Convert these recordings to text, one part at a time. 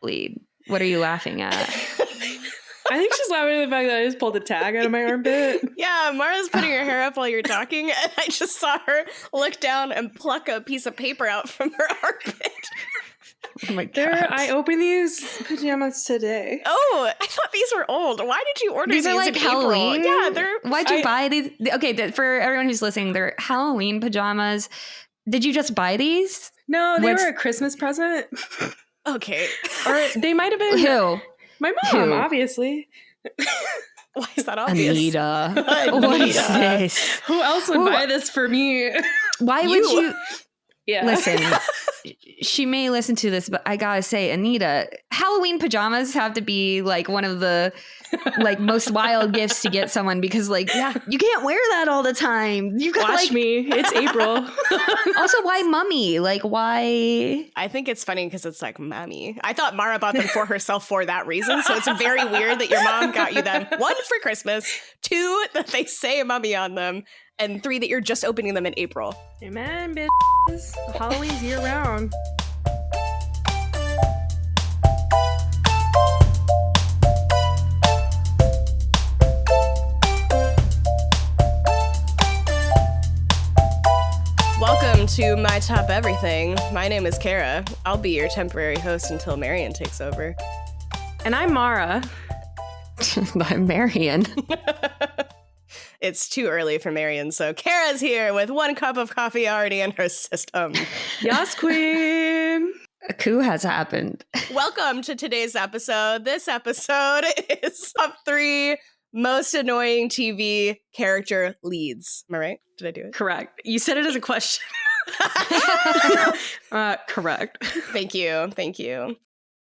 bleed. What are you laughing at? I think she's laughing at the fact that I just pulled a tag out of my armpit. Yeah, Mara's putting her hair up while you're talking, and I just saw her look down and pluck a piece of paper out from her armpit. Oh my God. I opened these pajamas today. Oh, I thought these were old. Why did you order these are like in Halloween? April? Yeah, they're... Why'd you buy these? Okay, for everyone who's listening, they're Halloween pajamas. Did you just buy these? No, they were a Christmas present. Okay. Or they might have been... Who? My mom, obviously. Why is that obvious? Anita. What is this? Who else would buy this for me? Why would you... Yeah. Listen, she may listen to this, but I gotta say, Anita, Halloween pajamas have to be like one of the like most wild gifts to get someone because you can't wear that all the time. You got Watch me. It's April. Also, why mummy? Like, why? I think it's funny because it's like mommy. I thought Mara bought them for herself for that reason. So it's very weird that your mom got you them. 1, for Christmas. 2, that they say mummy on them. And 3, that you're just opening them in April. Amen, bitches. Halloween's year round. Welcome to My Top Everything. My name is Kara. I'll be your temporary host until Marion takes over. And I'm Mara. I'm Marion. It's too early for Marion, so Kara's here with 1 cup of coffee already in her system. Yes, queen. A coup has happened. Welcome to today's episode. This episode is top 3 most annoying TV character leads. Am I right? Did I do it? Correct. You said it as a question. Correct. Thank you. Thank you.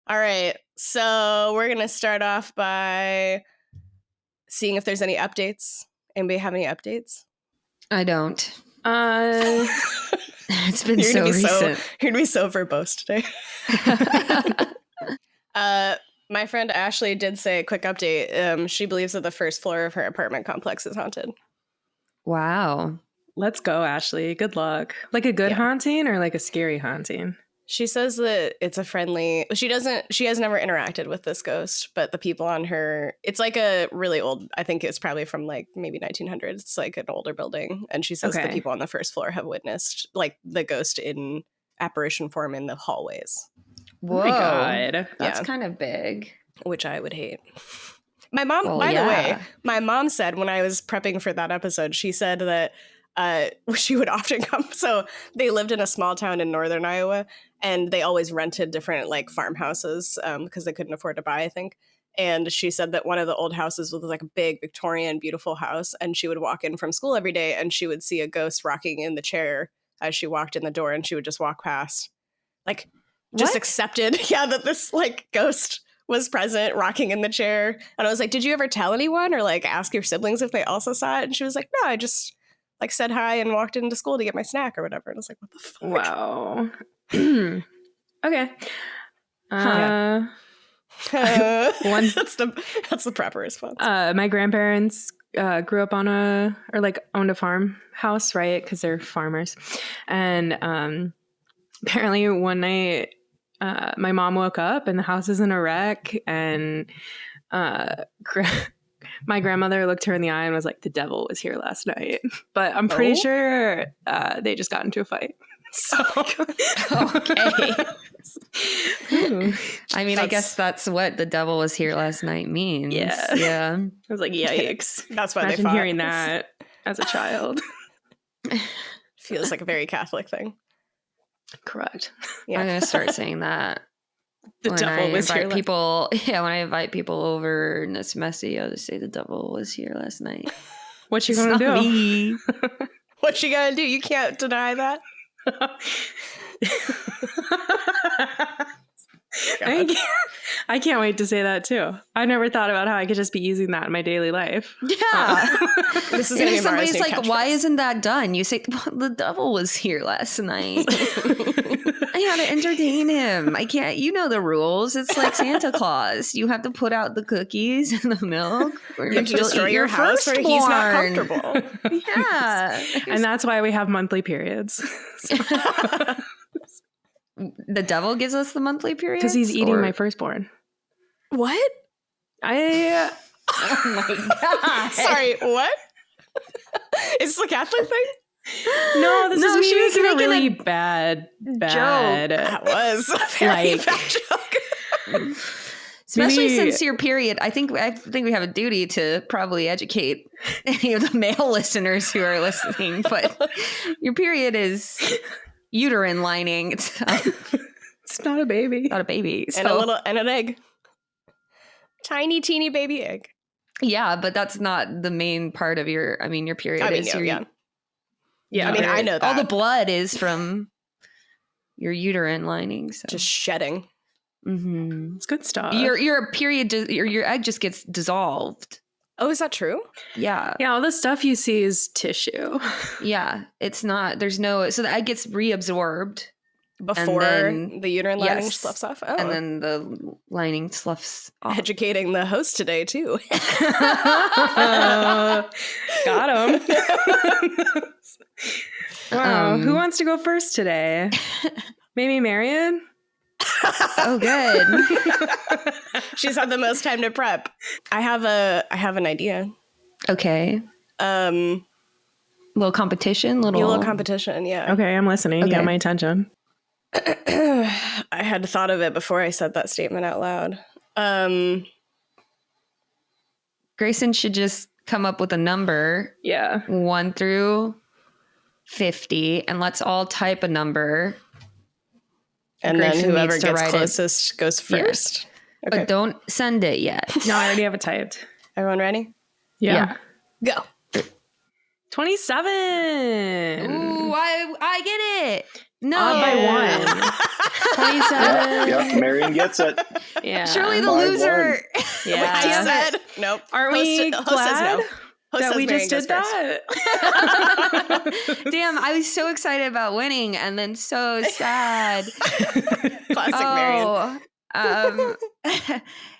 All right. So we're going to start off by seeing if there's any updates. Anybody have any updates? I don't. It's been so recent. You're going to be so verbose today. My friend Ashley did say a quick update. She believes that the first floor of her apartment complex is haunted. Wow. Let's go, Ashley. Good luck. Like a good haunting or like a scary haunting? She says that it's a friendly... She has never interacted with this ghost, but the people on her... It's like a really old... I think it's probably from like maybe 1900s. It's like an older building. And she says the people on the first floor have witnessed like the ghost in apparition form in the hallways. Whoa. Oh my God. That's kind of big. Which I would hate. My mom, the way, my mom said when I was prepping for that episode, she said that she would often come. So they lived in a small town in northern Iowa, and they always rented different like farmhouses because they couldn't afford to buy, I think. And she said that one of the old houses was like a big Victorian, beautiful house. And she would walk in from school every day and she would see a ghost rocking in the chair as she walked in the door, and she would just walk past. Like, just accepted, that this like ghost was present rocking in the chair. And I was like, did you ever tell anyone or like ask your siblings if they also saw it? And she was like, no, I just like said hi and walked into school to get my snack or whatever. And I was like, what the fuck? Wow. Okay. That's the proper response. My grandparents grew up on owned a farmhouse, right? Because they're farmers. And apparently one night my mom woke up and the house is in a wreck, and my grandmother looked her in the eye and was like, the devil was here last night. But I'm pretty sure they just got into a fight. So okay. I mean, I guess that's what the devil was here last night means. Yeah. I was like, yikes. That's why Imagine they fought. Hearing that as a child. Feels like a very Catholic thing. Correct. Yeah. I'm gonna start saying that. The when devil was here. When I invite people over and it's messy, I'll just say the devil was here last night. What you gonna do? Me. What you gonna do? You can't deny that. I can't wait to say that too. I never thought about how I could just be using that in my daily life. Yeah. This is gonna be somebody's like, why isn't that done? You say, well, the devil was here last night. I had to entertain him. I can't, you know the rules. It's like Santa Claus. You have to put out the cookies and the milk. Or you have to destroy your house where he's not comfortable. Yeah. And that's why we have monthly periods. The devil gives us the monthly period? Because he's eating my firstborn. What? Oh my God. Sorry, what? Is this a Catholic thing? No, this is she me was making a making really a bad That was a very Like- bad joke. Especially Maybe- since your period, I think we have a duty to probably educate any of the male listeners who are listening. But your period is uterine lining. It's not a baby. not a baby. And So, an egg. Tiny, teeny baby egg. yeah, but that's not the main part of your. I mean, your period is your. Yeah, I mean, I know that. All the blood is from your uterine lining. So. Just shedding. Mm-hmm. It's good stuff. Your period, your egg just gets dissolved. Oh, is that true? Yeah. Yeah, all the stuff you see is tissue. Yeah. It's not, there's no, so the egg gets reabsorbed. Before then- the uterine lining yes. sloughs off? Oh. And then the lining sloughs off. Educating the host today, too. Got him. Wow. Who wants to go first today? Maybe Marion? Oh, good. She's had the most time to prep. I have an idea. Okay. Little competition, little competition, yeah. Okay, I'm listening. You Okay. got my attention. I had thought of it before I said that statement out loud. Grayson should just come up with a number, Yeah. 1 through 50, and let's all type a number. And then Grayson whoever needs to gets write it. closest goes first. Okay. But don't send it yet. No, I already have it typed. Everyone ready? Yeah. Go. 27. Ooh, I get it. No. Odd by 1. 27. Yep, Marion gets it. Yeah. Surely the By loser. Yeah. I said nope. Aren't we Host glad says no. Host that says we Marion just did goes first. that? Damn, I was so excited about winning and then so sad. Classic Marion.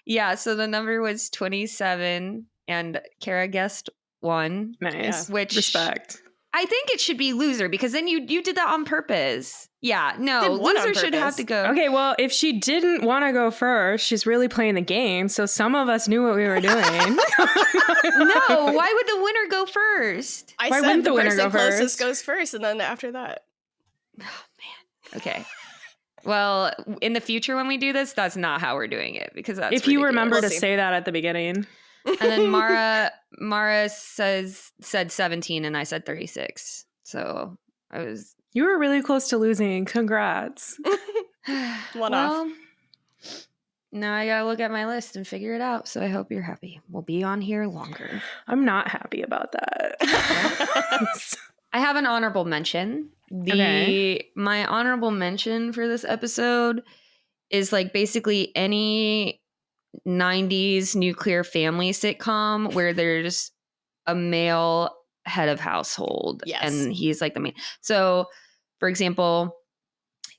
Yeah, so the number was 27 and Kara guessed 1. Nice. Which Respect. I think it should be loser because then you did that on purpose. Yeah, no, Did what on loser should have purpose? to go. Okay, well, if she didn't want to go first, she's really playing the game. So some of us knew what we were doing. No, why would the winner go first? I Why said wouldn't the the winner person go closest first? goes first, and then after that. Okay. Well, in the future when we do this, that's not how we're doing it because that's If you ridiculous. remember to We'll see. say that at the beginning. And then Mara said 17 and I said 36. So I was You were really close to losing. Congrats. One off. Now I gotta look at my list and figure it out. So I hope you're happy. We'll be on here longer. I'm not happy about that. I have an honorable mention. My honorable mention for this episode is like basically any 90s nuclear family sitcom where there's a male head of household. Yes. And he's like the main. So, for example,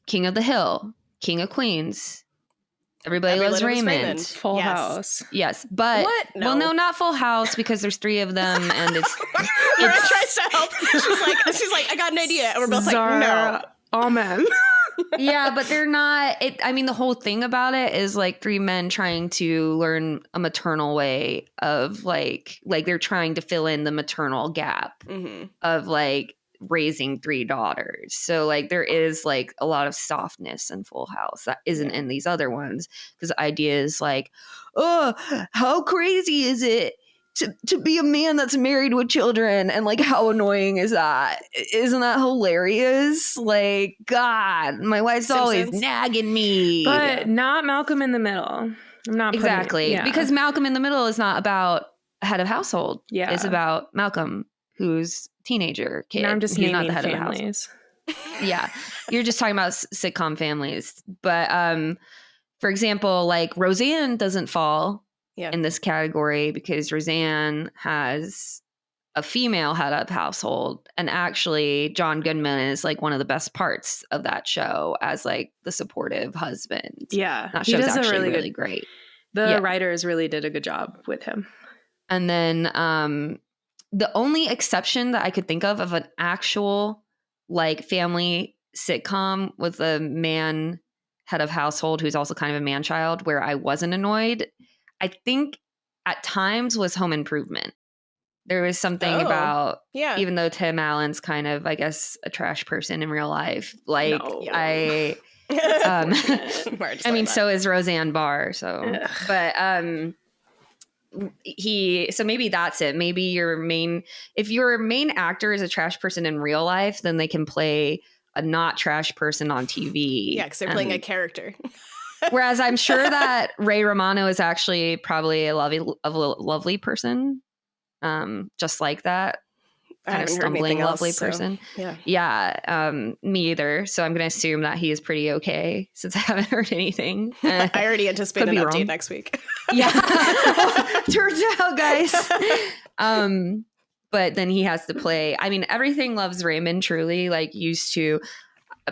King of the Hill, King of Queens. Everybody loves Raymond. Full Yes. House. Yes, but What? No. well, no, not Full House because there's 3 of them, and it's Mara tries to help. She's like, I got an idea, and we're both like, no. Amen. yeah, but they're not. I mean, the whole thing about it is like 3 men trying to learn a maternal way of like they're trying to fill in the maternal gap Mm-hmm. of like raising 3 daughters. So like there is like a lot of softness in Full House that isn't in these other ones because the idea is like, oh, how crazy is it to be a man that's married with children and like how annoying is that? Isn't that hilarious? Like, God, my wife's always Simpsons. nagging me. But not Malcolm in the Middle. I'm not putting- exactly. yeah. Because Malcolm in the Middle is not about a head of household. Yeah. It's about Malcolm, who's teenager kid. Now I'm just He's naming not the head of the house. families. Yeah. You're just talking about sitcom families. But for example, like Roseanne doesn't fall in this category because Roseanne has a female head of household. And actually, John Goodman is like one of the best parts of that show as like the supportive husband. Yeah. That He show's does a actually really really good. great. The writers really did a good job with him. And then the only exception that I could think of an actual like family sitcom with a man head of household who's also kind of a man child where I wasn't annoyed, I think at times was Home Improvement. There was something about, even though Tim Allen's kind of, I guess, a trash person in real life. Like, No. I mean, so is Roseanne Barr. So, but so maybe that's it. Maybe if your main actor is a trash person in real life, then they can play a not trash person on TV. Yeah, because they're playing a character. Whereas I'm sure that Ray Romano is actually probably a lovely person. Just like that kind of stumbling lovely person. Yeah. Me either. So I'm gonna assume that he is pretty okay since I haven't heard anything. I already anticipate an update next week. Yeah. Turns out, guys. But then he has to play, I mean, Everything Loves Raymond truly used to,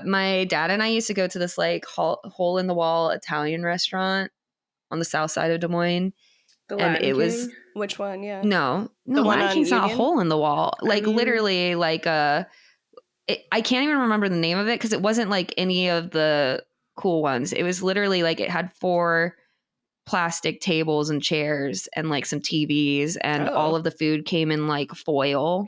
my dad and I used to go to this hole in the wall Italian restaurant on the south side of Des Moines. And it was which one? Yeah. No, the one Lion King's not a hole in the wall. Literally, I can't even remember the name of it because it wasn't any of the cool ones. It was literally it had 4 plastic tables and chairs and some TVs, and all of the food came in foil.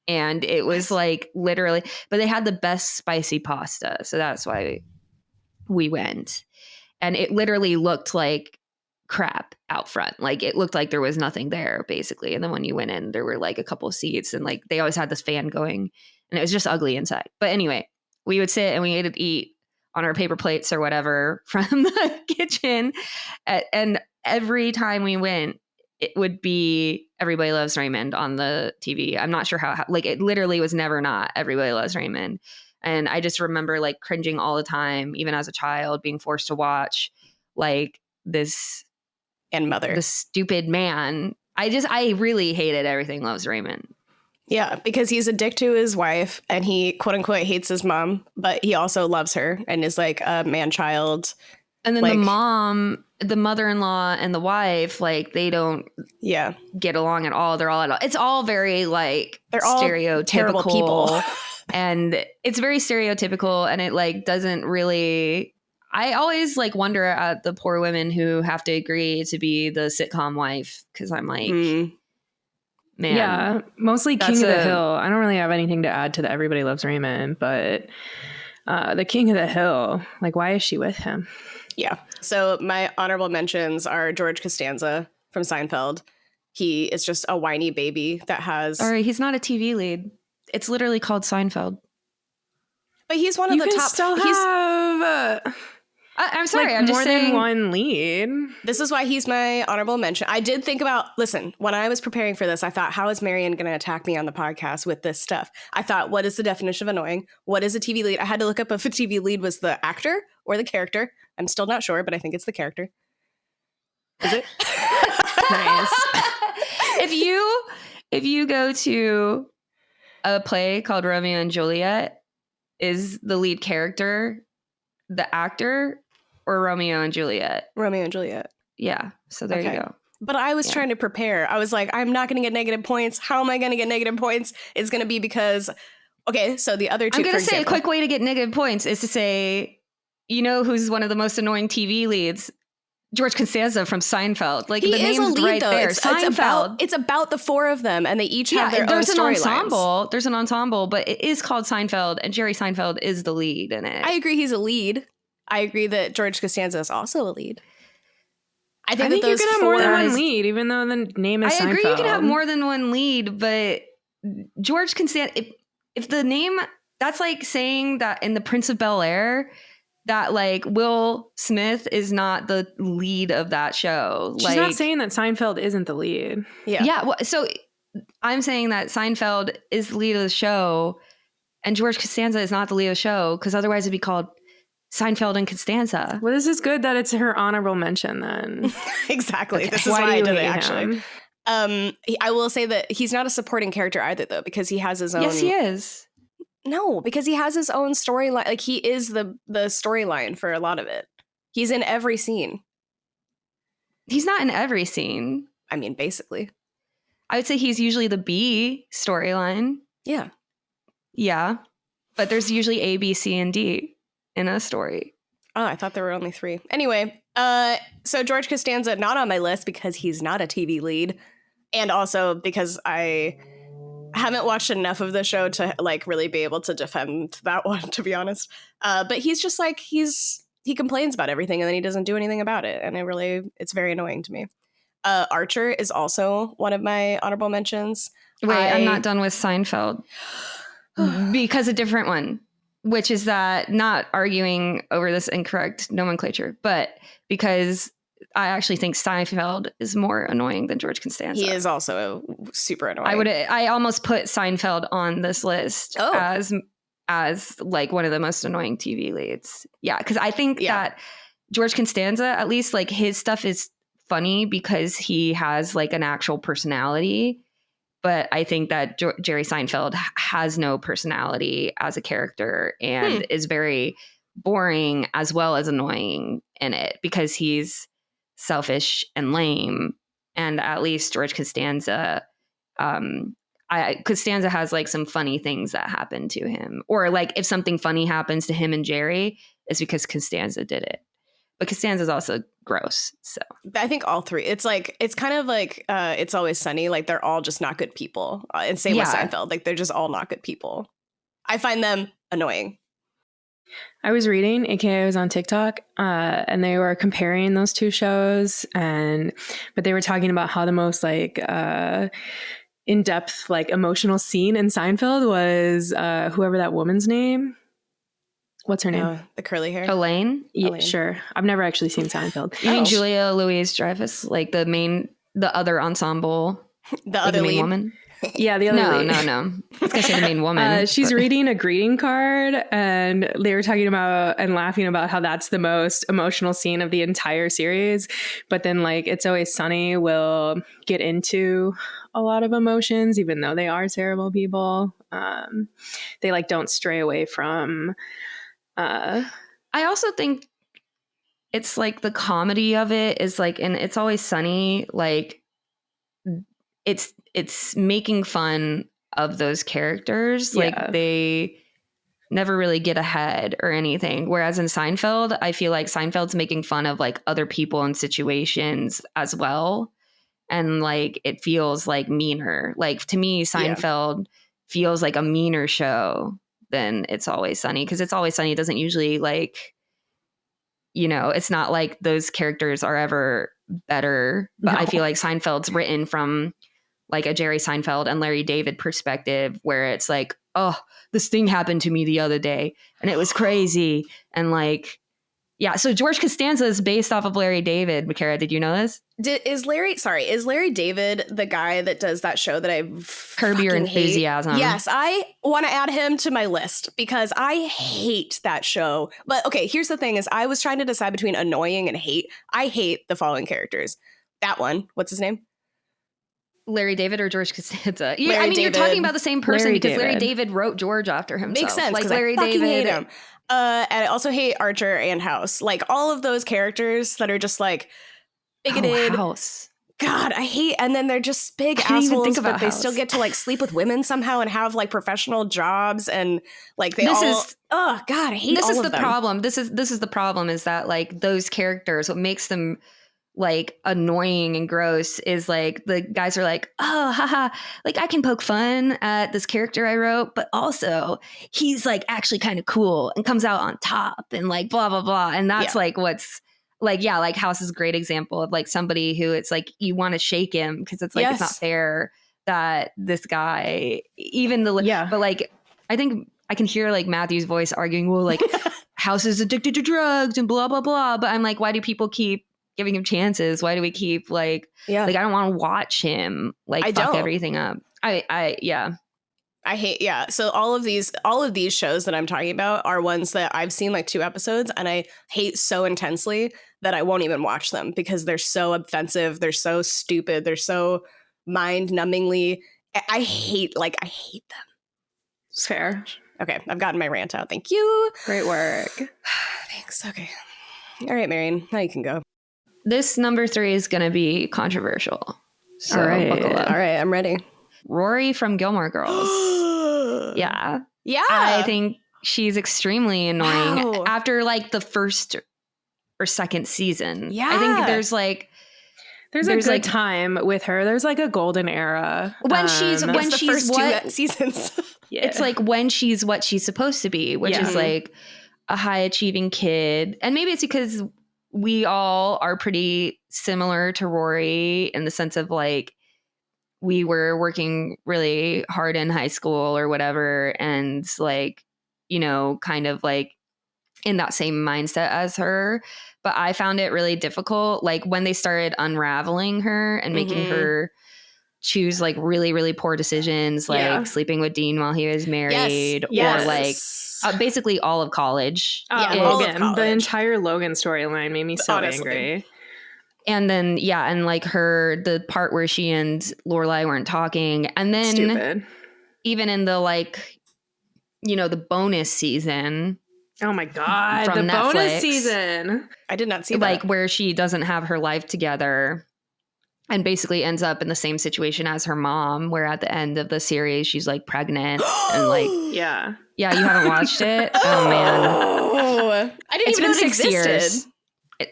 And it was literally, but they had the best spicy pasta, so that's why we went. And it literally looked like crap out front. It looked like there was nothing there basically. And then when you went in, there were a couple of seats, and they always had this fan going, and it was just ugly inside. But anyway, we would sit and we would eat on our paper plates or whatever from the kitchen. And every time we went, it would be Everybody Loves Raymond on the TV. I'm not sure how it literally was never not Everybody Loves Raymond. And I just remember cringing all the time, even as a child, being forced to watch this and Mother, the stupid man. I really hated Everything Loves Raymond. Yeah, because he's a dick to his wife and he quote unquote hates his mom, but he also loves her and is a man child. And then the mom, the mother-in-law and the wife, they don't get along at all. They're all at all. It's all very they're all stereotypical terrible people. And it's very stereotypical, and it like doesn't really. I always like wonder at the poor women who have to agree to be the sitcom wife, because I'm like, man, yeah, mostly King of the Hill. I don't really have anything to add to the Everybody Loves Raymond, but the King of the Hill, like, why is she with him? Yeah. So my honorable mentions are George Costanza from Seinfeld. He is just a whiny baby that has. Sorry, he's not a TV lead. It's literally called Seinfeld. But he's one of the top. Still have. I'm sorry, like, I'm just more saying. than one lead. This is why he's my honorable mention. I did think about, listen, when I was preparing for this, I thought, how is Marianne going to attack me on the podcast with this stuff? I thought, what is the definition of annoying? What is a TV lead? I had to look up if a TV lead was the actor or the character. I'm still not sure, but I think it's the character. Is it? Nice. If you go to a play called Romeo and Juliet, is the lead character the actor or Romeo and Juliet? Romeo and Juliet. Yeah. So there you go. But I was trying to prepare. I was like, I'm not going to get negative points. How am I going to get negative points? It's going to be because, okay, so the other two, I'm going to say a quick way to get negative points is to say, you know who's one of the most annoying TV leads? George Costanza from Seinfeld. Like, he the name's right though. there. Seinfeld. It's about the four of them, and they each have their own storylines. There's an ensemble, but it is called Seinfeld, and Jerry Seinfeld is the lead in it. I agree he's a lead. I agree that George Costanza is also a lead. I think you can have more than one lead, even though the name is Seinfeld. I agree you can have more than one lead, but George Costanza, if the name, that's like saying that in The Prince of Bel-Air, that like Will Smith is not the lead of that show. She's not saying that Seinfeld isn't the lead. Yeah. Yeah. Well, so I'm saying that Seinfeld is the lead of the show and George Costanza is not the lead of the show, because otherwise it'd be called Seinfeld and Costanza. Well, this is good that it's her honorable mention then. Exactly. Okay. This is why I did it, actually. I will say that he's not a supporting character either, though, because he has his own. Yes, he is. No, because he has his own storyline. Like, he is the storyline for a lot of it. He's in every scene. He's not in every scene. I mean, basically. I would say he's usually the B storyline. Yeah. Yeah. but there's usually A, B, C, and D in a story. Oh, I thought there were only 3. Anyway, so George Costanza, not on my list because he's not a TV lead. And also because I haven't watched enough of the show to like really be able to defend that one, to be honest. But he's just like, he complains about everything and then he doesn't do anything about it. And it's very annoying to me. Archer is also one of my honorable mentions. Wait, I'm not done with Seinfeld because a different one, which is that not arguing over this incorrect nomenclature, but because I actually think Seinfeld is more annoying than George Costanza. He is also super annoying. I almost put Seinfeld on this list as like one of the most annoying TV leads. Yeah, because I think that George Costanza, at least like his stuff is funny because he has like an actual personality. But I think that Jerry Seinfeld has no personality as a character and is very boring as well as annoying in it because he's selfish and lame. And at least George Costanza, Costanza has like some funny things that happen to him. Or like if something funny happens to him and Jerry, it's because Costanza did it. But Costanza's also gross. So I think all 3. It's like it's kind of like It's Always Sunny. Like they're all just not good people. And same with Seinfeld. Like they're just all not good people. I find them annoying. I was reading, aka I was on TikTok, and they were comparing those 2 shows, but they were talking about how the most like in-depth like emotional scene in Seinfeld was whoever that woman's name. What's her name? The curly hair. Elaine? Yeah, Elaine. sure. I've never actually seen Seinfeld. You mean Julia Louis-Dreyfus, like the other ensemble, the other main lead woman? Yeah, the other lead. No. I was gonna say the main woman. She's reading a greeting card, and they were talking about and laughing about how that's the most emotional scene of the entire series. But then, like, It's Always Sunny will get into a lot of emotions, even though they are terrible people. They like don't stray away from. I also think it's like the comedy of it is like, and It's Always Sunny, like it's making fun of those characters. Yeah. Like they never really get ahead or anything. Whereas in Seinfeld, I feel like Seinfeld's making fun of like other people and situations as well. And like, it feels like meaner. Like to me, Seinfeld feels like a meaner show than It's Always Sunny. Cause It's Always Sunny doesn't usually like, you know, it's not like those characters are ever better. But I feel like Seinfeld's written from like a Jerry Seinfeld and Larry David perspective where it's like, oh, this thing happened to me the other day and it was crazy. And like, yeah. So George Costanza is based off of Larry David. Makara, did you know this? Is Larry David the guy that does that show that I Curb Your Enthusiasm? Hate? Yes, I want to add him to my list because I hate that show. But okay, here's the thing: is I was trying to decide between annoying and hate. I hate the following characters. That one, what's his name? Larry David or George Costanza? Yeah, Larry I mean, David. you're talking about the same person because David. Larry David wrote George after himself. Makes sense. Like Larry David. Hate him. And I also hate Archer and House. Like all of those characters that are just like bigoted. Oh, House. God, I hate. And then they're just big Can't even assholes, think but about they House. still get to like sleep with women somehow and have like professional jobs and like they oh God, I hate this all is of the them. problem. This is the problem is that like those characters, what makes them like annoying and gross is like the guys are like, oh, haha, like I can poke fun at this character I wrote, but also he's like actually kind of cool and comes out on top and like blah, blah, blah. And that's like what's like, yeah, like House is a great example of like somebody who it's like you want to shake him because it's like it's not fair that this guy, even the, but like I think I can hear like Matthew's voice arguing, well, like House is addicted to drugs and blah, blah, blah. But I'm like, why do people keep giving him chances? Why do we keep like I don't want to watch him like fuck everything up. I hate so all of these shows that I'm talking about are ones that I've seen like 2 episodes and I hate so intensely that I won't even watch them because they're so offensive, they're so stupid, they're so mind-numbingly I hate them. It's fair. Okay, I've gotten my rant out. Thank you. Great work. Thanks. Okay. All right, Marion, now you can go. This number 3 is going to be controversial. So buckle up. All right, I'm ready. Rory from Gilmore Girls. Yeah. Yeah. I think she's extremely annoying Wow. after like the first or second season. Yeah. I think there's a good like time with her. There's like a golden era when she's It's the she's first what two seasons. Yeah. it's like when she's what she's supposed to be, which is like a high achieving kid. And maybe it's because we all are pretty similar to Rory in the sense of like we were working really hard in high school or whatever, and like, you know, kind of like in that same mindset as her. But I found it really difficult, like when they started unraveling her and making her choose like really, really poor decisions, like sleeping with Dean while he was married, or like basically all of college. Logan, the entire Logan storyline made me so angry. And then, and like the part where she and Lorelai weren't talking. And then Stupid. Even in the like, you know, the bonus season. Oh my God. From the Netflix, bonus season. I did not see that. Like where she doesn't have her life together and basically ends up in the same situation as her mom, where at the end of the series, she's like pregnant and like, yeah, you haven't watched it. Oh man. I didn't even know it existed. Years.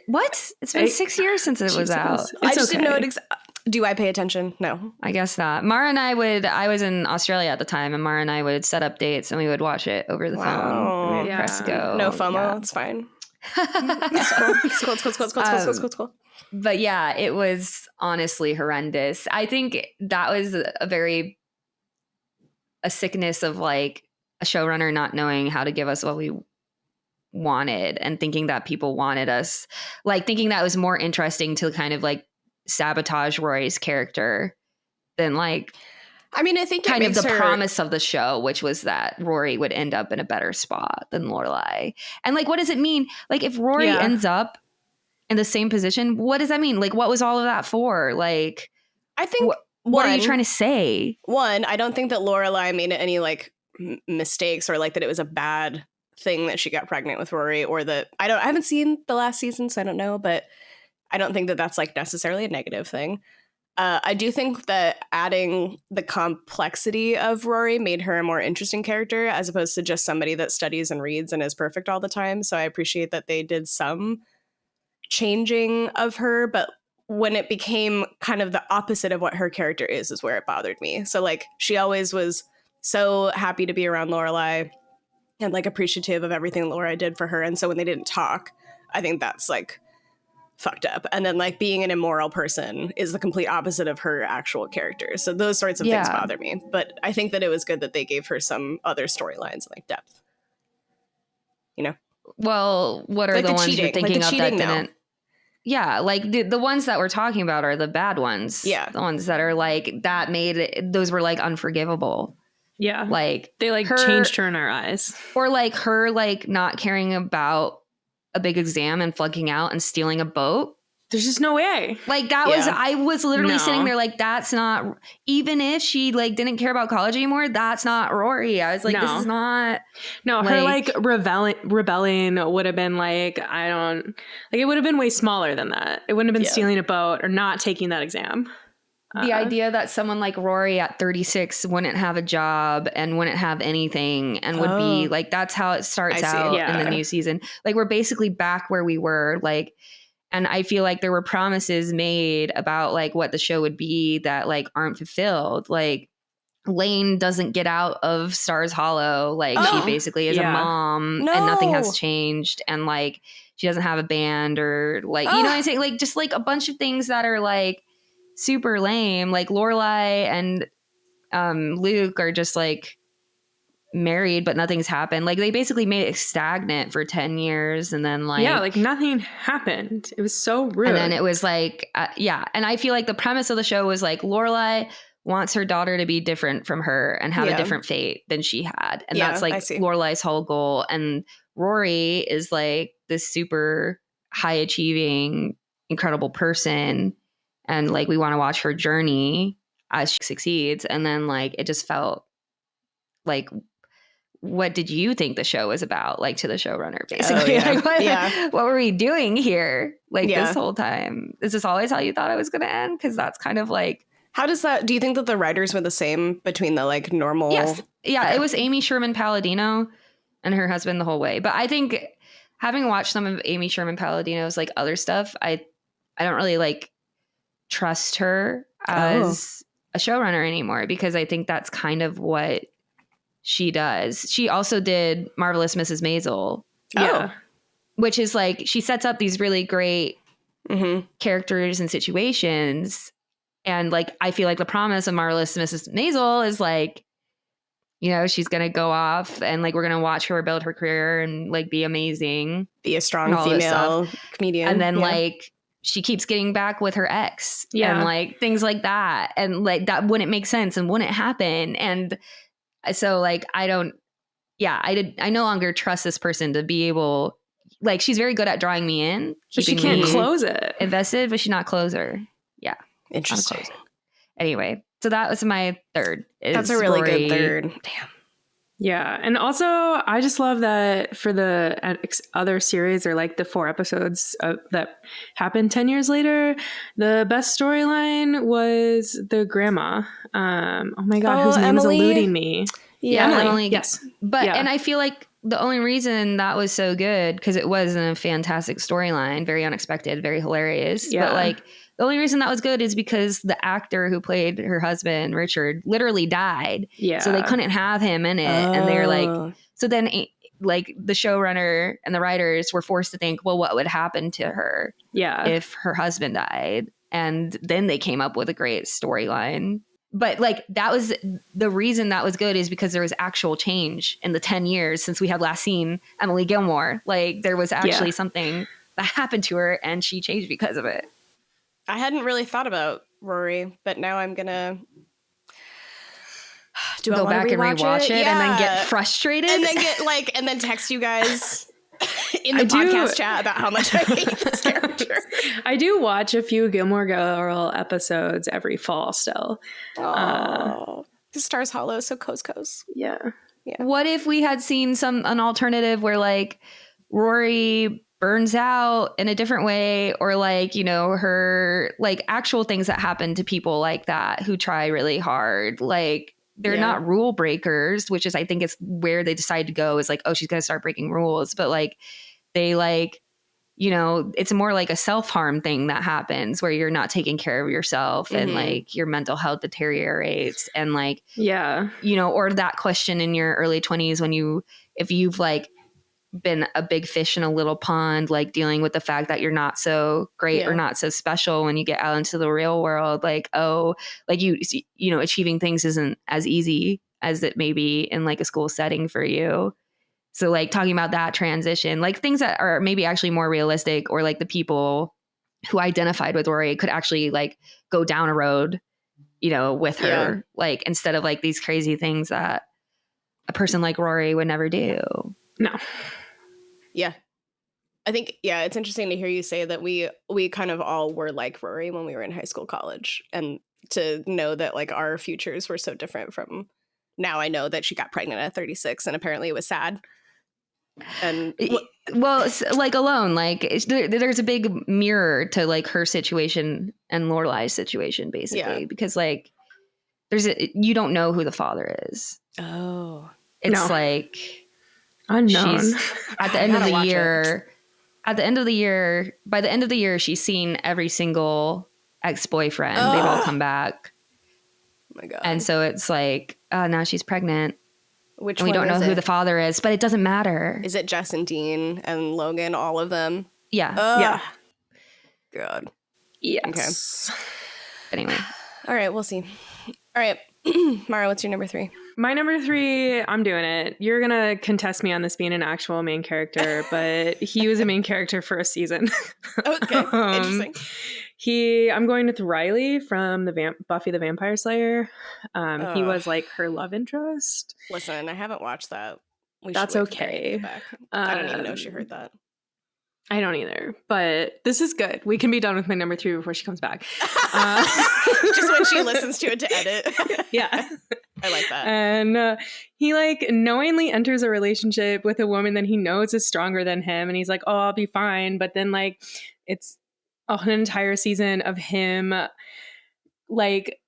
What? It's been 6 years since it was out. I just didn't know it do I pay attention? No. I guess not. Mara and I was in Australia at the time, and Mara and I would set up dates and we would watch it over the phone. We would press go. No FOMO. It's fine. It's cool. But yeah, it was honestly horrendous. I think that was a sickness of like a showrunner not knowing how to give us what we wanted and thinking that people wanted us, like thinking that was more interesting to kind of like sabotage Rory's character than like, I mean, I think kind of the promise of the show, which was that Rory would end up in a better spot than Lorelai. And like, what does it mean? Like if Rory ends up in the same position, what does that mean? Like, what was all of that for? Like, I think what are you trying to say? One, I don't think that Lorelai made any like mistakes or like that it was a bad thing that she got pregnant with Rory, or that I haven't seen the last season, so I don't know, but I don't think that that's like necessarily a negative thing. I do think that adding the complexity of Rory made her a more interesting character as opposed to just somebody that studies and reads and is perfect all the time. So I appreciate that they did some changing of her, but when it became kind of the opposite of what her character is where it bothered me. So like she always was so happy to be around Lorelai and like appreciative of everything Lorelai did for her. And so when they didn't talk, I think that's like fucked up. And then like being an immoral person is the complete opposite of her actual character. So those sorts of things bother me. But I think that it was good that they gave her some other storylines like depth. You know? Well, what are like the ones you're thinking of that didn't? Yeah, like the ones that we're talking about are the bad ones. Yeah. The ones that are like that made it, those were like unforgivable. Yeah. Like they like changed her in our eyes. Or like her like not caring about a big exam and flunking out and stealing a boat. There's just no way. Like that was, I was literally sitting there like, that's not, even if she like didn't care about college anymore, that's not Rory. I was like, this is not. No, her like rebelling would have been like, it would have been way smaller than that. It wouldn't have been stealing a boat or not taking that exam. The idea that someone like Rory at 36 wouldn't have a job and wouldn't have anything and would be like, that's how it starts out in the new season. Like we're basically back where we were, like, and I feel like there were promises made about like what the show would be that like aren't fulfilled. Like Lane doesn't get out of Stars Hollow. Like she basically is a mom and nothing has changed. And like she doesn't have a band or like, you know what I'm saying? Like just like a bunch of things that are like super lame. Like Lorelai and Luke are just like married, but nothing's happened. Like they basically made it stagnant for 10 years and then like like nothing happened. It was so rude. And then it was like and I feel like the premise of the show was like Lorelai wants her daughter to be different from her and have a different fate than she had, and that's like Lorelai's whole goal. And Rory is like this super high achieving incredible person, and like we want to watch her journey as she succeeds. And then like it just felt like, what did you think the show was about? Like to the showrunner, basically. Like, what were we doing here? Like this whole time? Is this always how you thought it was going to end? Because that's kind of like. How does that? Do you think that the writers were the same between the like normal? Yes. Yeah. Okay. It was Amy Sherman Palladino and her husband the whole way. But I think having watched some of Amy Sherman Palladino's like other stuff, I don't really like trust her as a showrunner anymore, because I think that's kind of what she does. She also did Marvelous Mrs. Maisel. Yeah. Which is like, she sets up these really great characters and situations. And like, I feel like the promise of Marvelous Mrs. Maisel is like, you know, she's going to go off and like, we're going to watch her build her career and like be amazing. Be a strong female comedian. And then like, she keeps getting back with her ex and like things like that. And like, that wouldn't make sense and wouldn't happen. And so like, I no longer trust this person to be able, like, she's very good at drawing me in. But she can't close it. Invested, but she's not closer. Yeah. Interesting. Anyway, so that was my third. That's a really good third. Damn. Yeah. And also, I just love that for the other series, or like the 4 episodes that happened 10 years later, the best storyline was the grandma. Oh my God, whose name Emily? is eluding me. Yeah, Emily. Yes. But, and I feel like the only reason that was so good, because it was a fantastic storyline, very unexpected, very hilarious. Yeah. But like, the only reason that was good is because the actor who played her husband, Richard, literally died. Yeah. So they couldn't have him in it. And they're like, so then like the showrunner and the writers were forced to think, well, what would happen to her if her husband died? And then they came up with a great storyline. But like, that was the reason that was good, is because there was actual change in the 10 years since we had last seen Emily Gilmore. Like, there was actually something that happened to her and she changed because of it. I hadn't really thought about Rory, but now I'm gonna go back and rewatch it and then get frustrated and then get like, and then text you guys in the podcast chat about how much I hate this character. I do watch a few Gilmore Girl episodes every fall still. Oh, the Stars Hollow, so coast. Yeah. What if we had seen an alternative where like Rory burns out in a different way, or like, you know, her like actual things that happen to people like that who try really hard, like they're not rule breakers, which is, I think, it's where they decide to go, is like, oh, she's going to start breaking rules. But like, they like, you know, it's more like a self-harm thing that happens where you're not taking care of yourself and like your mental health deteriorates. And like, you know, or that question in your early 20s when if you've like been a big fish in a little pond, like dealing with the fact that you're not so great or not so special when you get out into the real world, like, oh, like you know, achieving things isn't as easy as it may be in like a school setting for you. So like talking about that transition, like things that are maybe actually more realistic, or like the people who identified with Rory could actually like go down a road, you know, with her, like instead of like these crazy things that a person like Rory would never do. No. Yeah. I think, it's interesting to hear you say that we kind of all were like Rory when we were in high school, college, and to know that like our futures were so different from now. I know that she got pregnant at 36 and apparently it was sad. And well, like Alone, like there's a big mirror to like her situation and Lorelai's situation, basically, because like you don't know who the father is. Oh, it's like unknown. She's at the end of the year. By the end of the year, she's seen every single ex-boyfriend. They've all come back. Oh my God. And so it's like, now she's pregnant. Which and we don't know who the father is, but it doesn't matter. Is it Jess and Dean and Logan, all of them? Yeah. Yeah. God. Yes. Okay. Anyway. All right, we'll see. All right. Mara, what's your number 3? My number 3, I'm doing it. You're going to contest me on this being an actual main character, but he was a main character for a season. Okay. Interesting. I'm going with Riley from the Buffy the Vampire Slayer. He was like her love interest. Listen, I haven't watched that. That's okay. I don't even know she heard that. I don't either, but this is good. We can be done with my number 3 before she comes back. Just when she listens to it to edit. Yeah. I like that. And he like knowingly enters a relationship with a woman that he knows is stronger than him. And he's like, oh, I'll be fine. But then like it's an entire season of him like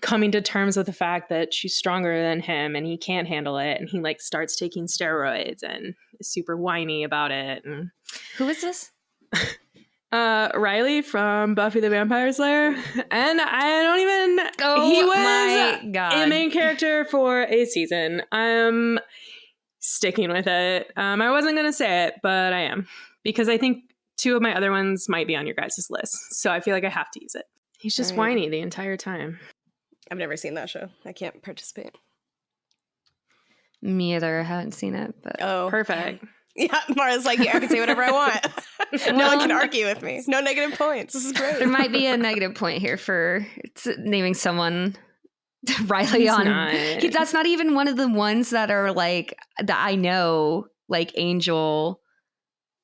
coming to terms with the fact that she's stronger than him and he can't handle it, and he like starts taking steroids and is super whiny about it. And Who is this? Riley from Buffy the Vampire Slayer, and I don't even. Oh, he was my God. a main character for a season. I'm sticking with it. I wasn't gonna say it, but I am, because I think 2 of my other ones might be on your guys' list, so I feel like I have to use it. He's just whiny the entire time. I've never seen that show. I can't participate. Me either. I haven't seen it, but Perfect. Yeah, Mara's like, I can say whatever I want. No one can argue with me. No negative points. This is great. there might be a negative point here for naming someone Riley on. That's not even one of the ones that are like that I know, like Angel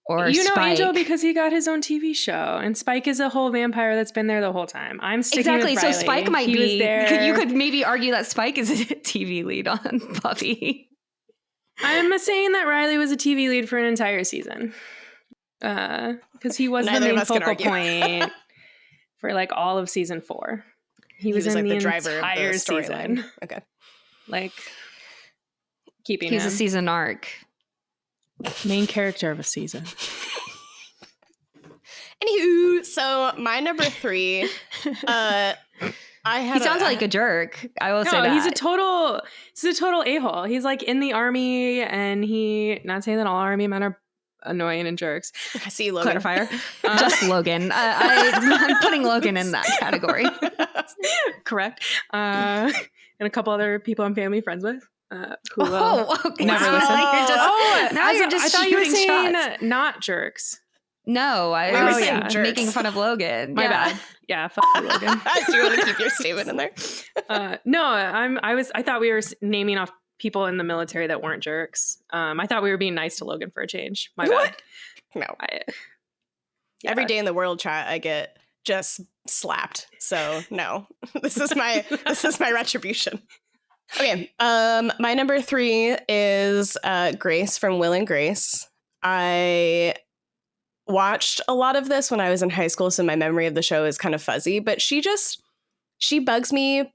or you know Spike. Angel because he got his own TV show, and Spike is a whole vampire that's been there the whole time. I'm sticking with Riley. So Spike might be. There. You could maybe argue that Spike is a TV lead on Buffy. I'm saying that Riley was a TV lead for an entire season, because he was the main focal point for like all of season 4. He was in like the driver entire of the season. Okay, like keeping He's him. a season arc. Main character of a season. Anywho, so my number 3, He sounds like a jerk. I will say that. He's a total a-hole. He's like in the army, and not saying that all army men are annoying and jerks. I see Logan. Clarifier. Just Logan. I'm putting Logan in that category. Correct. And a couple other people I'm family friends with. Who okay. never listen. You're just I thought you were saying shots. Not jerks. No, I was making fun of Logan. My bad. Yeah, fuck you, Logan. Do you want to keep your statement in there? No, I thought we were naming off people in the military that weren't jerks. I thought we were being nice to Logan for a change. My bad. No. Every day in the world chat, I get just slapped. So no, this is my retribution. Okay. My number 3 is Grace from Will and Grace. I watched a lot of this when I was in high school, so my memory of the show is kind of fuzzy, but she bugs me.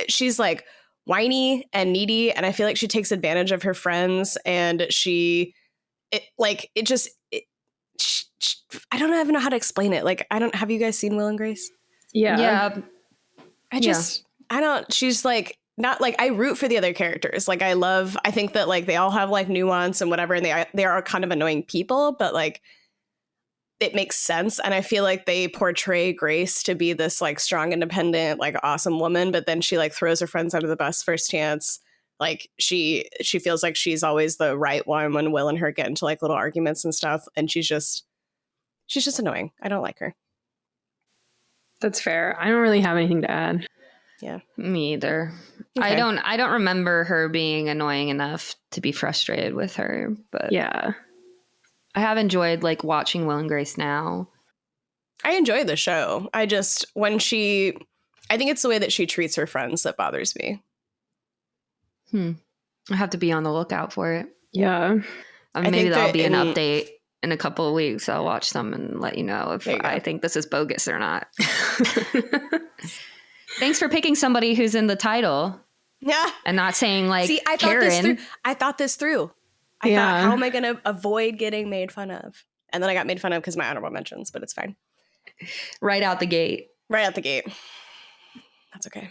She's like whiny and needy, and I feel like she takes advantage of her friends, and I don't even know how to explain it. Like, have you guys seen Will and Grace? Yeah. She's like, not like, I root for the other characters. Like, I think that like they all have like nuance and whatever, and they are kind of annoying people, but like it makes sense. And I feel like they portray Grace to be this like strong, independent, like awesome woman, but then she like throws her friends under the bus first chance. Like she feels like she's always the right one when Will and her get into like little arguments and stuff, and she's just annoying. I don't like her. That's fair. I don't really have anything to add. Yeah, me either. Okay. I don't remember her being annoying enough to be frustrated with her, but yeah, I have enjoyed like watching Will and Grace now. I enjoy the show. I think it's the way that she treats her friends that bothers me. I have to be on the lookout for it. Yeah. Maybe that'll be an update in a couple of weeks. I'll watch some and let you know if I think this is bogus or not. Thanks for picking somebody who's in the title. Yeah. And not saying like, see, I thought this through. I thought, how am I going to avoid getting made fun of? And then I got made fun of because my honorable mentions, but it's fine. Right out the gate. That's okay.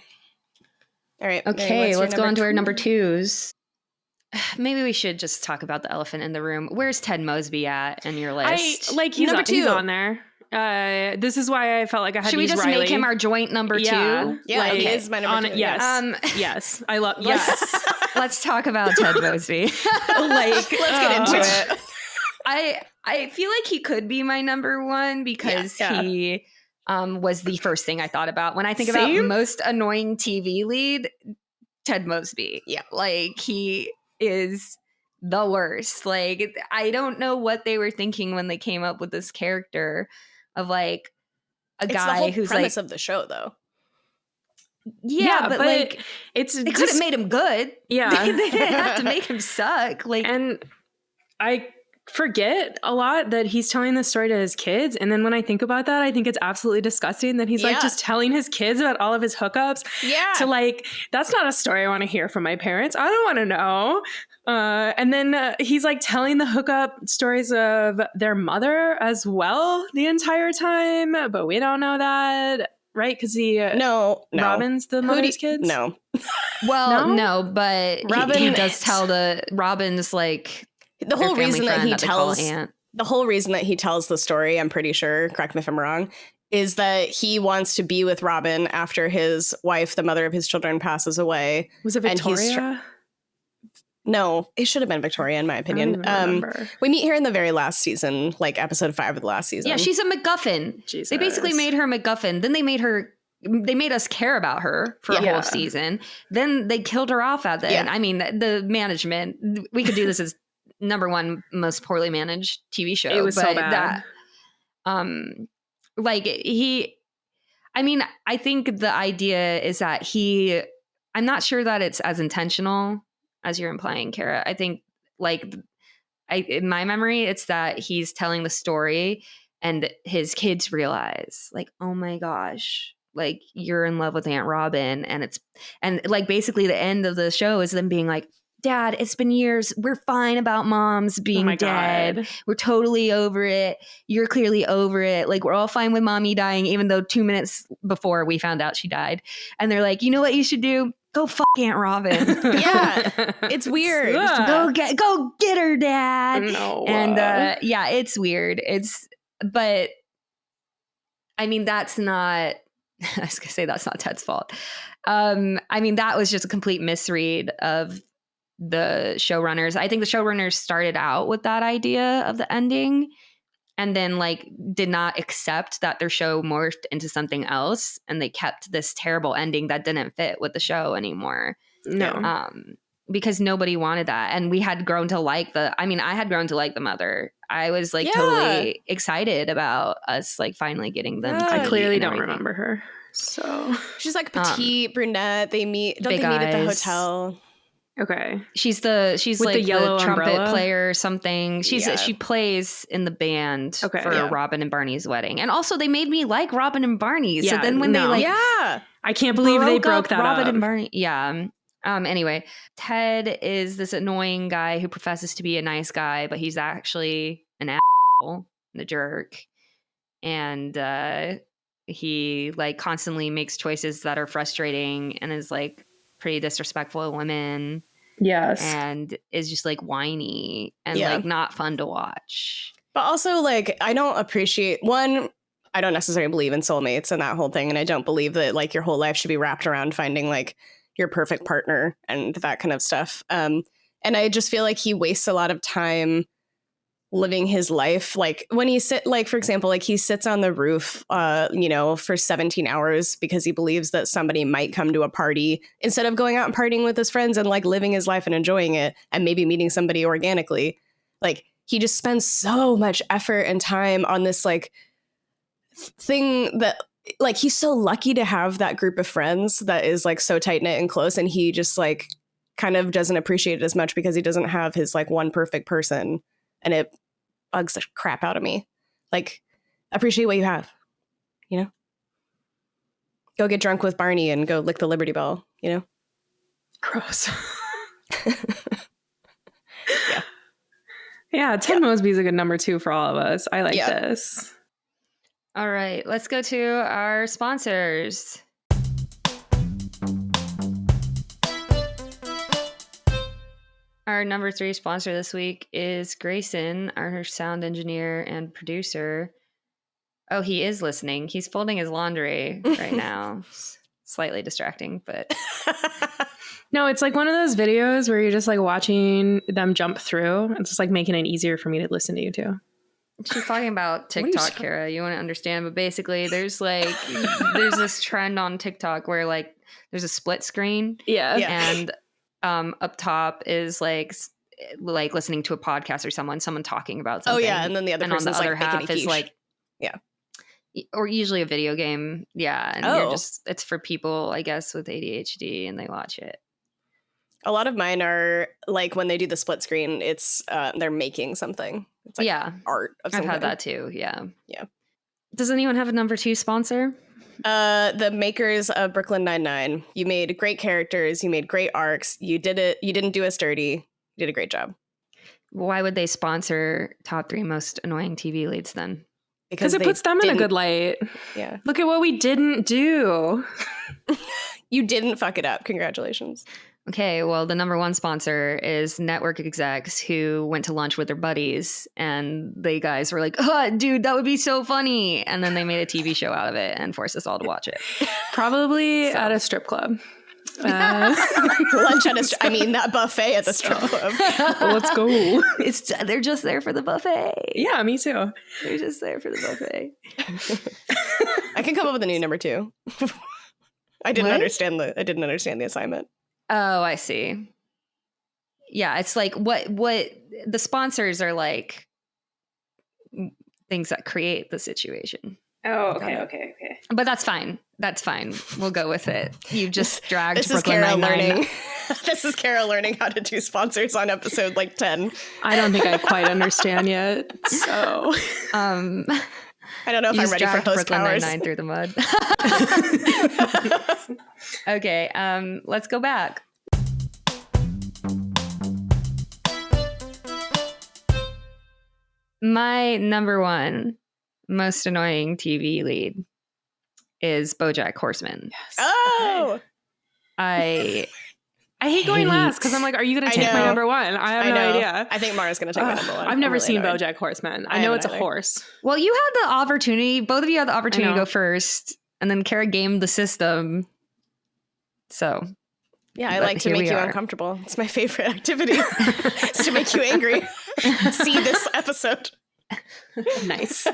All right. Okay, let's go on to our number 2s. Maybe we should just talk about the elephant in the room. Where's Ted Mosby at in your list? He's on there. This is why I felt like I had to use Riley. Should we just make him our joint number 2? Yeah, okay. He is my number 2. Yes. Yes. I love yes. Let's talk about Ted Mosby. Let's get into it. I feel like he could be my number 1 because he was the first thing I thought about when I think about most annoying TV lead. Ted Mosby. Yeah. Like, he is the worst. Like, I don't know what they were thinking when they came up with this character of like a guy who's like, premise of the show though. Yeah, but like they could have made him good. Yeah. They didn't have to make him suck. Like, and I forget a lot that he's telling this story to his kids. And then when I think about that, I think it's absolutely disgusting that he's like just telling his kids about all of his hookups. Yeah. To like, that's not a story I want to hear from my parents. I don't want to know. And then he's like telling the hookup stories of their mother as well the entire time. But we don't know that. Right? Because no. Robin's the mother's kids? No. Well, no, but Robin he does tell Robin's like the whole reason that he tells aunt. The whole reason that he tells the story, I'm pretty sure, correct me if I'm wrong, is that he wants to be with Robin after his wife, the mother of his children, passes away. Was it Victoria? No, it should have been Victoria, in my opinion. We meet her in the very last season, like episode 5 of the last season. Yeah, she's a MacGuffin. Jesus. They basically made her a MacGuffin. Then they made us care about her for a whole season. Then they killed her off at the end. I mean, the management, we could do this as number one most poorly managed TV show. It was so bad. I think the idea is that I'm not sure that it's as intentional as you're implying, Kara. I think in my memory, it's that he's telling the story and his kids realize like, oh my gosh, like you're in love with Aunt Robin. And like basically the end of the show is them being like, Dad, it's been years. We're fine about moms being dead. God. We're totally over it. You're clearly over it. Like we're all fine with mommy dying, even though 2 minutes before we found out she died. And they're like, you know what you should do? Go fuck Aunt Robin. Yeah, it's weird. Go get her, Dad. No. And it's weird. But I mean, that's not. I was gonna say that's not Ted's fault. I mean, that was just a complete misread of the showrunners. I think the showrunners started out with that idea of the ending and then like did not accept that their show morphed into something else, and they kept this terrible ending that didn't fit with the show anymore. No. Because nobody wanted that. And we had grown to like I had grown to like the mother. I was like totally excited about us like finally getting them. I clearly don't remember her. So she's like petite brunette. They meet at the hotel. Okay. She's with like the yellow trumpet umbrella player or something. She plays in the band for Robin and Barney's wedding. And also they made me like Robin and Barney. So then when they I can't believe they broke that Robin up. and Barney. Yeah. Anyway, Ted is this annoying guy who professes to be a nice guy, but he's actually an asshole and a jerk. And he like constantly makes choices that are frustrating and is like pretty disrespectful of women. Yes. And is just like whiny and like not fun to watch. But also like I don't necessarily believe in soulmates and that whole thing, and I don't believe that like your whole life should be wrapped around finding like your perfect partner and that kind of stuff. And I just feel like he wastes a lot of time living his life. Like when he for example, like he sits on the roof, for 17 hours because he believes that somebody might come to a party instead of going out and partying with his friends and like living his life and enjoying it and maybe meeting somebody organically. Like he just spends so much effort and time on this like thing that like he's so lucky to have that group of friends that is like so tight knit and close, and he just like kind of doesn't appreciate it as much because he doesn't have his like one perfect person, and it bugs the crap out of me. Like appreciate what you have, you know? Go get drunk with Barney and go lick the Liberty Bell, you know? Gross. Yeah, Ted Mosby's a good number 2 for all of us. I like this. All right, let's go to our sponsors. Our number 3 sponsor this week is Grayson, our sound engineer and producer. Oh, he is listening. He's folding his laundry right now. Slightly distracting, but... No, it's like one of those videos where you're just like watching them jump through. It's just like making it easier for me to listen to you too. She's talking about TikTok, Kara. You want to understand, but basically there's this trend on TikTok where like there's a split screen. Yeah. And up top is like listening to a podcast or someone talking about something. Oh yeah, and then the other person's other like half is like or usually a video game. Yeah, and it's for people, I guess, with ADHD, and they watch it. A lot of mine are like when they do the split screen, it's they're making something. It's like art of some I've had kind. that too. Yeah. Yeah. Does anyone have a number 2 sponsor? The makers of Brooklyn Nine-Nine. You made great characters. You made great arcs. You did it. You didn't do us dirty. You did a great job. Why would they sponsor top 3 most annoying TV leads then? Because it puts them in a good light. Yeah. Look at what we didn't do. You didn't fuck it up. Congratulations. Okay, well, the number 1 sponsor is network execs who went to lunch with their buddies, and they guys were like, "Oh, dude, that would be so funny," and then they made a TV show out of it and forced us all to watch it. Probably at a strip club. Lunch at that buffet at the strip club. Well, let's go. They're just there for the buffet. Yeah, me too. They're just there for the buffet. I can come up with a new number 2. I didn't understand the assignment. Oh, I see. Yeah, it's like what the sponsors are like things that create the situation. Oh, okay. But that's fine. That's fine. We'll go with it. You just dragged This Brooklyn is Kara Nine-Nine. learning. This is Kara learning how to do sponsors on episode like 10. I don't think I quite understand yet. So, I don't know if I'm ready for host Brooklyn powers. Nine-Nine through the mud. Okay, let's go back. My number 1 most annoying TV lead is BoJack Horseman. yes. Oh, I hate going last because I'm like, are you going to take my number 1? I have no idea. I think Mara's going to take my number 1. I've never seen annoyed. BoJack Horseman. I know it's a horse. Well, you had the opportunity. Both of you had the opportunity to know. go first, and then Kara gamed the system. So, Yeah, I but like to here make we you are. uncomfortable. It's my favorite activity. It's to make you angry. See this episode. Nice.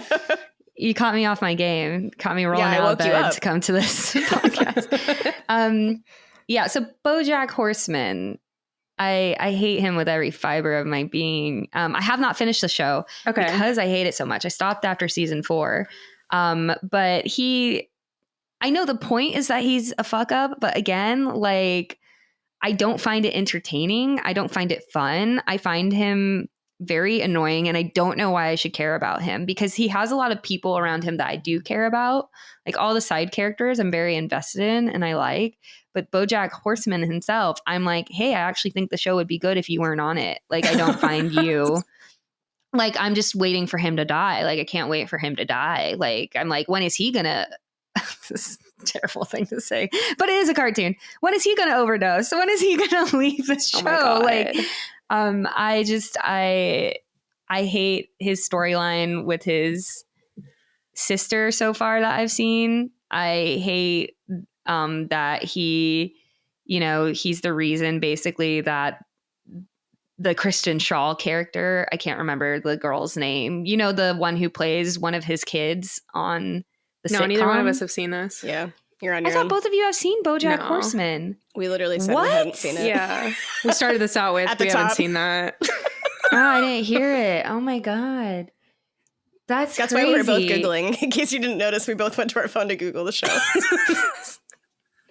You caught me off my game. Caught me rolling Yeah, I out of woke you bed up. to come to this podcast. Yeah, so BoJack Horseman. I hate him with every fiber of my being. I have not finished the show Okay. because I hate it so much. I stopped after season 4. But I know the point is that he's a fuck up, but again, like, I don't find it entertaining. I don't find it fun. I find him very annoying, and I don't know why I should care about him because he has a lot of people around him that I do care about. Like all the side characters I'm very invested in and I like. But BoJack Horseman himself, I'm like, hey, I actually think the show would be good if you weren't on it. Like, I don't find you. Like, I'm just waiting for him to die. Like, I can't wait for him to die. Like, I'm like, when is he gonna? This is a terrible thing to say, but it is a cartoon. When is he gonna overdose? When is he gonna leave the show? Oh my God. Like, I hate his storyline with his sister so far that I've seen. I hate that he's the reason basically that the Kristen Shaw character, I can't remember the girl's name, the one who plays one of his kids on the sitcom. Neither one of us have seen this. Yeah, you're on I your thought own. both of you have seen BoJack No. Horseman. We literally said What? we hadn't seen it. Yeah. We started this out with, At the we haven't top. seen that. Oh, I didn't hear it. Oh my God. That's That's crazy. why we were both Googling. In case you didn't notice, we both went to our phone to Google the show.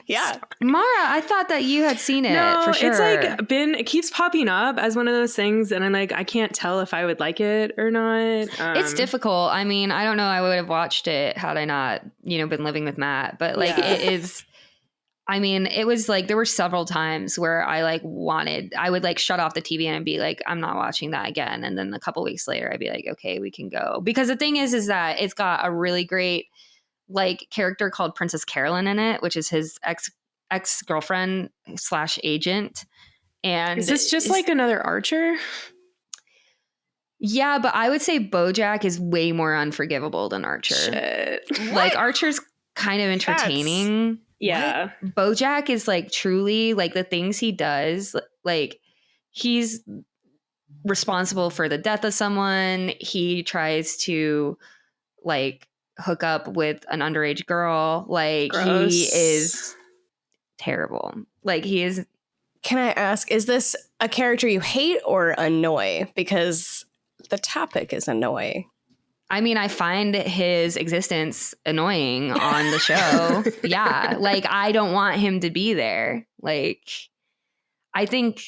Yeah. Mara, I thought that you had seen it No, for sure. it's like it keeps popping up as one of those things, and I'm like, I can't tell if I would like it or not. It's difficult. I mean, I don't know. I would have watched it had I not, been living with Matt. But like, Yeah. it is. I mean, it was like there were several times where I would shut off the TV and I'd be like, I'm not watching that again. And then a couple weeks later, I'd be like, okay, we can go. Because the thing is that it's got a really great character called Princess Carolyn in it, which is his ex-girlfriend / agent. And Is this just like another Archer? Yeah, but I would say BoJack is way more unforgivable than Archer. Shit. Like Archer's kind of entertaining. Yeah. BoJack is truly the things he does. Like he's responsible for the death of someone. He tries to hook up with an underage girl. Gross. He is terrible. He is. Can I ask, is this a character you hate or annoy? Because the topic is annoy. I mean, I find his existence annoying on the show. Yeah. I don't want him to be there. I think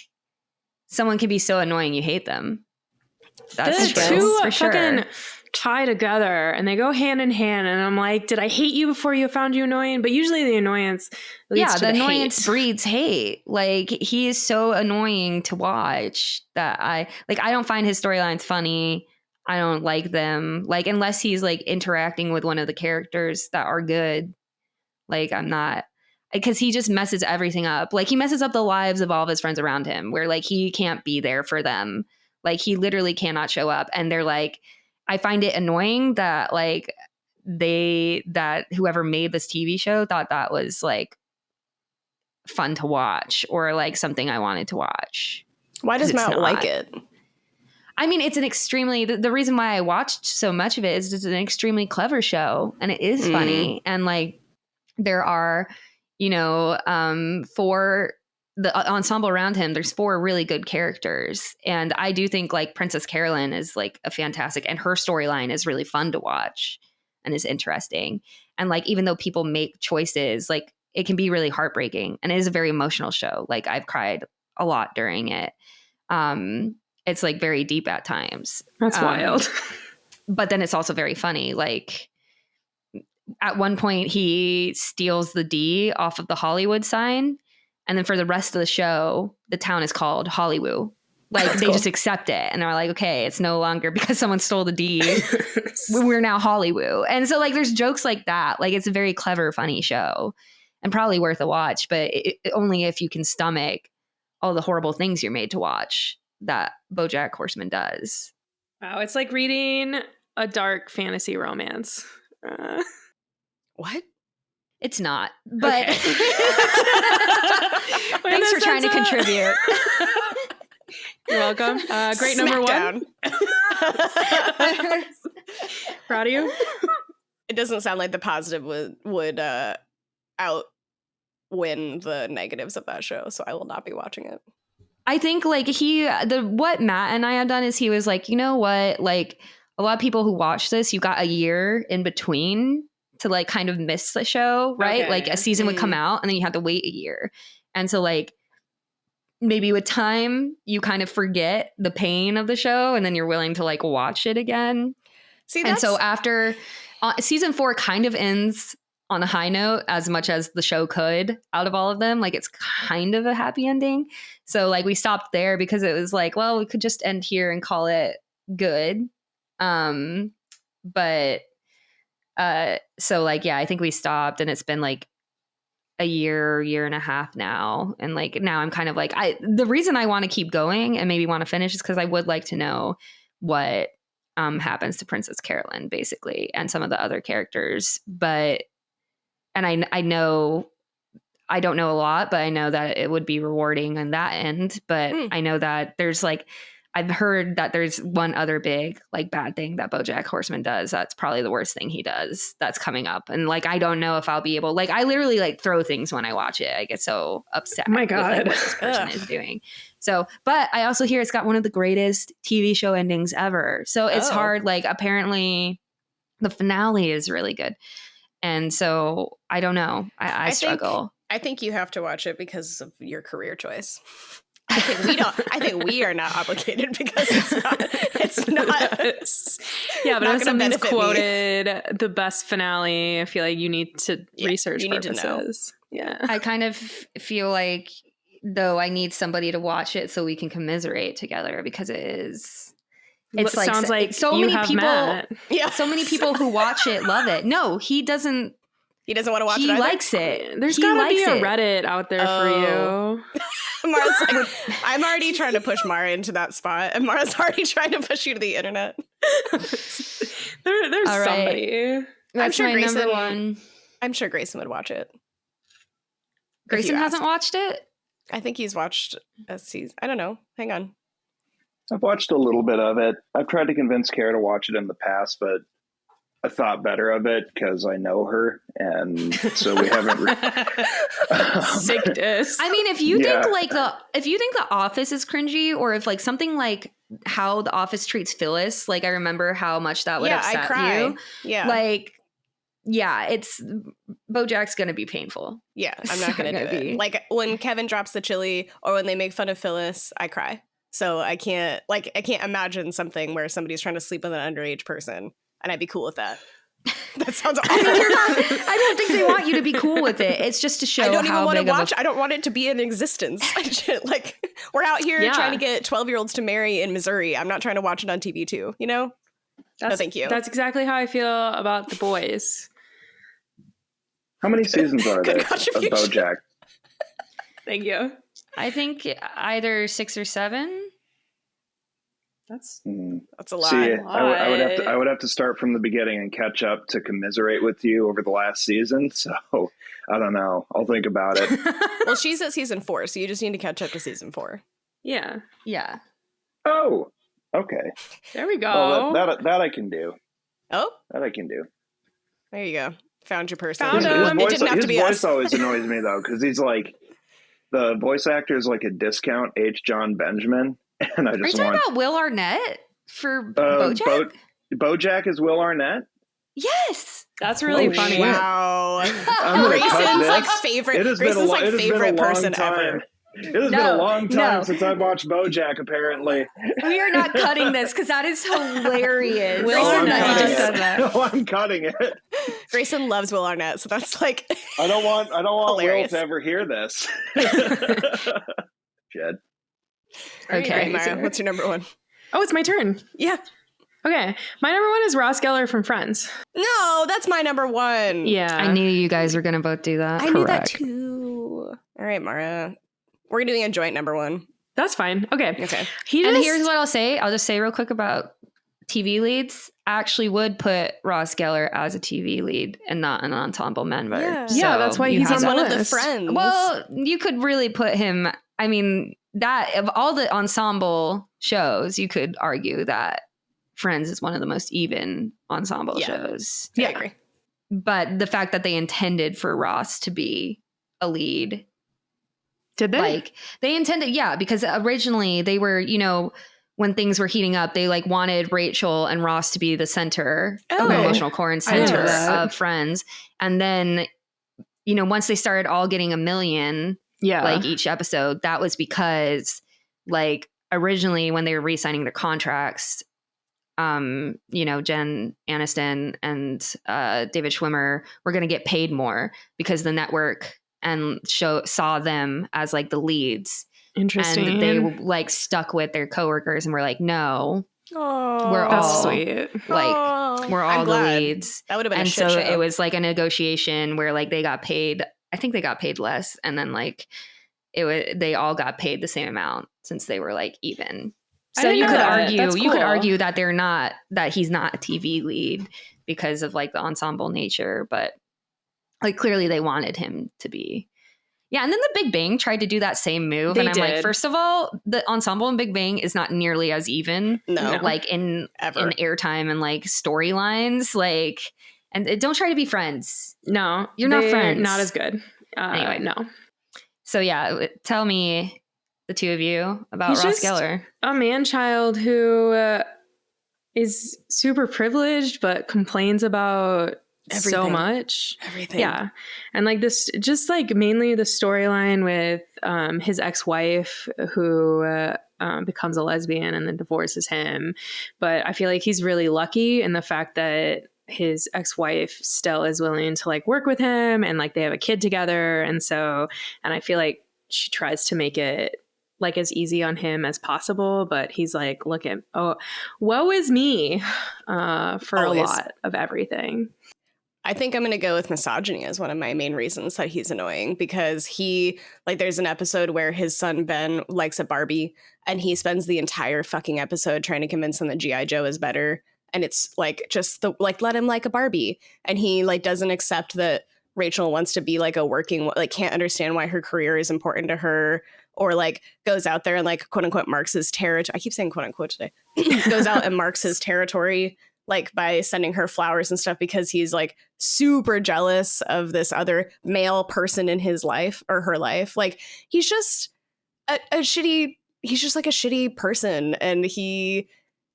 someone can be so annoying you hate them. That's the true, two for sure. fucking tie together and they go hand in hand, and I'm like, did I hate you before you found you annoying? But usually the annoyance leads to the the annoyance hate. breeds hate. Like, he is so annoying to watch that I don't find his storylines funny. I don't like them, like, unless he's like interacting with one of the characters that are good. Like, I'm not, because he just messes everything up. Like, he messes up the lives of all of his friends around him, where like he can't be there for them. Like, he literally cannot show up, and they're like, I find it annoying that like that whoever made this TV show thought that was like fun to watch or like something I wanted to watch. Why does Matt like it? I mean, it's an extremely, the reason why I watched so much of it is it's an extremely clever show, and it is funny. And like, there are, for the ensemble around him, there's 4 really good characters. And I do think like Princess Carolyn is like a fantastic, and her storyline is really fun to watch and is interesting. And like, even though people make choices, like it can be really heartbreaking, and it is a very emotional show. Like, I've cried a lot during it. It's like very deep at times. That's wild. But then it's also very funny. Like, at one point he steals the D off of the Hollywood sign, and then for the rest of the show the town is called Hollywood. Like, they just accept it, and they're like, okay, it's no longer because someone stole the D. We're now Hollywood. And so like, there's jokes like that. Like, it's a very clever, funny show, and probably worth a watch, but only if you can stomach all the horrible things you're made to watch that BoJack Horseman does. Wow, it's like reading a dark fantasy romance. What? It's not, but Okay. thanks for trying to contribute. You're welcome. Great number one. Proud of you. It doesn't sound like the positive would outwin the negatives of that show, so I will not be watching it. I think like what Matt and I have done is he was like, you know what, like a lot of people who watch this, you got a year in between to like kind of miss the show, right? Okay. Like, a season would come out and then you have to wait a year. And so like, maybe with time you kind of forget the pain of the show, and then you're willing to like watch it again. See, and so after season 4 kind of ends on a high note, as much as the show could out of all of them. Like, it's kind of a happy ending. So like, we stopped there because it was like, well, we could just end here and call it good. But so like, yeah, I think we stopped, and it's been like a year and a half now. And like, now I'm kind of like, the reason I want to keep going and maybe want to finish is because I would like to know what happens to Princess Carolyn, basically, and some of the other characters. And I know, I don't know a lot, but I know that it would be rewarding on that end. But I know that there's like, I've heard that there's one other big like bad thing that BoJack Horseman does. That's probably the worst thing he does that's coming up. And like, I don't know if I'll be able, like, I literally like throw things when I watch it. I get so upset. Oh my God. With, like, what this person is doing. So, but I also hear it's got one of the greatest TV show endings ever. So it's hard. Like, apparently the finale is really good. And so I don't know. I struggle. I think you have to watch it because of your career choice. I think we don't. I think we are not obligated because it's not. Yeah, but not if something's quoted me. The best finale, I feel like you need to research you need purposes. to know. Yeah, I kind of feel like, though, I need somebody to watch it so we can commiserate together, because it is. It's like, sounds like so you many have people. Matt. Yeah, so many people who watch it love it. No, he doesn't. He doesn't want to watch it. He either? likes it. There's he gotta be a it. Reddit out there for you. Mara's like, I'm already trying to push Mara into that spot, and Mara's already trying to push you to the internet. There's All right. somebody. That's I'm sure my Grayson. number one. I'm sure Grayson would watch it. Grayson hasn't watched it? I think he's watched a season. I don't know. Hang on. I've watched a little bit of it. I've tried to convince Kara to watch it in the past, but I thought better of it because I know her, and so we haven't. Sickness. I mean, if you think like if you think The Office is cringy, or if like something like how The Office treats Phyllis, like I remember how much that would upset I cry. you. Yeah, like yeah, it's BoJack's gonna be painful. Yeah, I'm not gonna do it. Like when Kevin drops the chili or when they make fun of Phyllis, I cry. So I can't imagine something where somebody's trying to sleep with an underage person, and I'd be cool with that. That sounds awful. I don't think they want you to be cool with it. It's just to show I don't even how want to big watch. I don't want it to be in existence. Like we're out here trying to get 12-year-olds to marry in Missouri. I'm not trying to watch it on TV too. You know? No, thank you. That's exactly how I feel about The Boys. How many seasons are there of BoJack? Thank you. I think either 6 or 7. That's a lot. See, I would have to start from the beginning and catch up to commiserate with you over the last season. So I don't know. I'll think about it. Well, she's at season 4, so you just need to catch up to season 4. Yeah. Yeah. Oh, okay. There we go. Well, that I can do. Oh, that I can do. There you go. Found your person. Found him. It didn't have to be us. His voice always annoys me though, because he's like the voice actor is like a discount H. John Benjamin, and I just Are you talking about Will Arnett for BoJack? BoJack is Will Arnett. Yes, that's really funny. Wow, Grayson's like favorite. Grayson's like favorite person ever. It has been a long time since I've watched BoJack, apparently. We are not cutting this because that is hilarious. Will Arnett just said that. No, I'm cutting it. Grayson loves Will Arnett, so that's like I don't want hilarious. Will to ever hear this. Jed. Okay, Maya, what's your number 1? Oh, it's my turn. Yeah. Okay. My number 1 is Ross Geller from Friends. No, that's my number 1. Yeah. I knew you guys were going to both do that. I knew that too. All right, Mara. We're doing a joint number 1. That's fine. Okay. Okay. And here's what I'll say. I'll just say real quick about TV leads. I actually would put Ross Geller as a TV lead and not an ensemble member. Yeah, so that's why he's on one the of the list. Friends. Well, you could really put him. I mean, that of all the ensemble shows, you could argue that Friends is one of the most even ensemble shows. Yeah, I agree. But the fact that they intended for Ross to be a lead. Did they? Like they intended, yeah, because originally they were, when things were heating up, they like wanted Rachel and Ross to be the center, the emotional core and center of Friends. And then, once they started all getting $1 million, like each episode, that was because like originally when they were re-signing their contracts, Jen Aniston and David Schwimmer were going to get paid more because the network and saw them as like the leads. Interesting. And they like stuck with their coworkers and were like, no, we're all sweet. Like we're all the leads. That would have been and a shit so show. It was like a negotiation where like they got paid. I think they got paid less, and then like they all got paid the same amount since they were like even. So you could argue that that he's not a TV lead because of like the ensemble nature, but like clearly they wanted him to be. Yeah, and then the Big Bang tried to do that same move, and I'm like, first of all, the ensemble in Big Bang is not nearly as even, like in airtime and like storylines, like, and don't try to be Friends. No, you're not Friends. Not as good. Anyway, no. So yeah, tell me, the two of you, about Ross Geller. A man-child who is super privileged, but complains about so much. Everything. Yeah. And like this, just like mainly the storyline with his ex-wife who becomes a lesbian and then divorces him. But I feel like he's really lucky in the fact that his ex-wife still is willing to like work with him, and like they have a kid together. And I feel like she tries to make it like as easy on him as possible, but he's like, woe is me for a lot of everything. I think I'm going to go with misogyny as one of my main reasons that he's annoying, because there's an episode where his son Ben likes a Barbie, and he spends the entire fucking episode trying to convince him that G.I. Joe is better. And it's like, just let him like a Barbie. And he like doesn't accept that Rachel wants to be like a working, like can't understand why her career is important to her, or like goes out there and like quote unquote marks his territory. I keep saying quote unquote today. Goes out and marks his territory, like by sending her flowers and stuff, because he's like super jealous of this other male person in his life or her life. Like he's just he's just like a shitty person, and he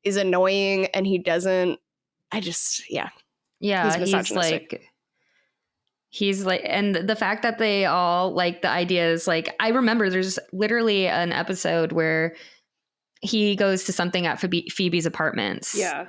is annoying, and he doesn't, he's like He's like, and the fact that they all like the idea is like, I remember there's literally an episode where he goes to something at Phoebe's apartments. Yeah.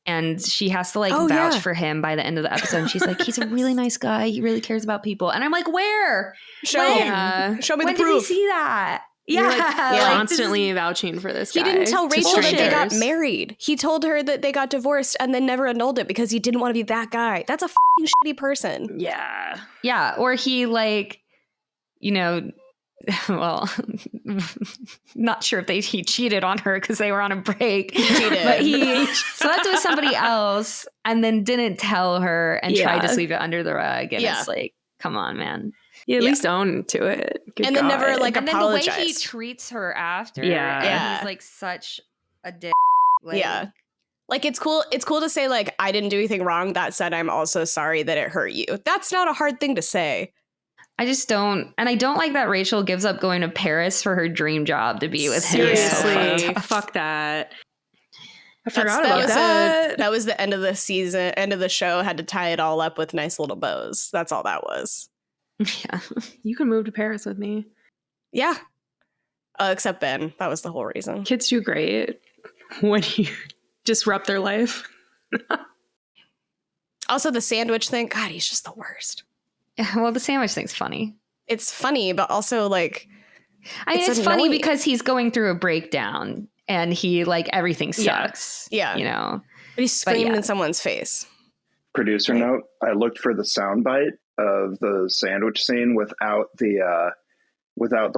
And she has to like vouch for him by the end of the episode. And she's like, he's a really nice guy. He really cares about people. And I'm like, where? Show me when the proof. Did he see that? You're Yeah. constantly vouching for this guy. He didn't tell Rachel that they got strangers. married. He told her that they got divorced and then never annulled it because he didn't want to be that guy. That's a fucking shitty person. Yeah. Yeah. Or he like, you know, well, not sure if he cheated on her because they were on a break. Cheated. But he slept with somebody else and then didn't tell her and tried to sweep it under the rug. And it's like, come on, man. You at least own to it. Good and then God. never like And then apologized. the way he treats her after, Yeah. and he's like such a dick. Like, yeah. Like it's cool to say like I didn't do anything wrong. That said, I'm also sorry that it hurt you. That's not a hard thing to say. I just don't, and I don't like that Rachel gives up going to Paris for her dream job to be with him. Seriously, fuck that. I forgot about that. That was the end of the season, end of the show. Had to tie it all up with nice little bows. That's all that was. Yeah. You can move to Paris with me. Yeah. Except Ben. That was the whole reason. Kids do great when you disrupt their life. Also, the sandwich thing. God, he's just the worst. Well, the sandwich thing's funny. It's funny, but also like, I mean, it's funny annoying. because he's going through a breakdown and he like everything sucks. Yeah. You know, but he screamed in someone's face. Producer note: I looked for the soundbite of the sandwich scene without the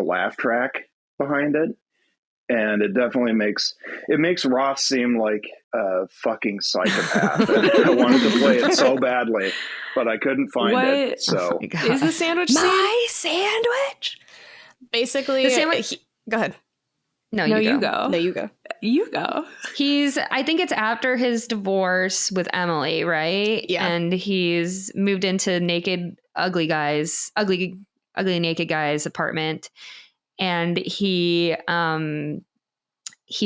laugh track behind it, and it definitely makes Ross seem like a fucking psychopath. I wanted to play it so badly, but I couldn't find it. So is the sandwich scene? My sandwich. Basically, The sandwich- go ahead. no, No, you you go. go. No, you go. You go. I think it's after his divorce with Emily, right? Yeah. And he's moved into ugly naked guy's apartment. And he's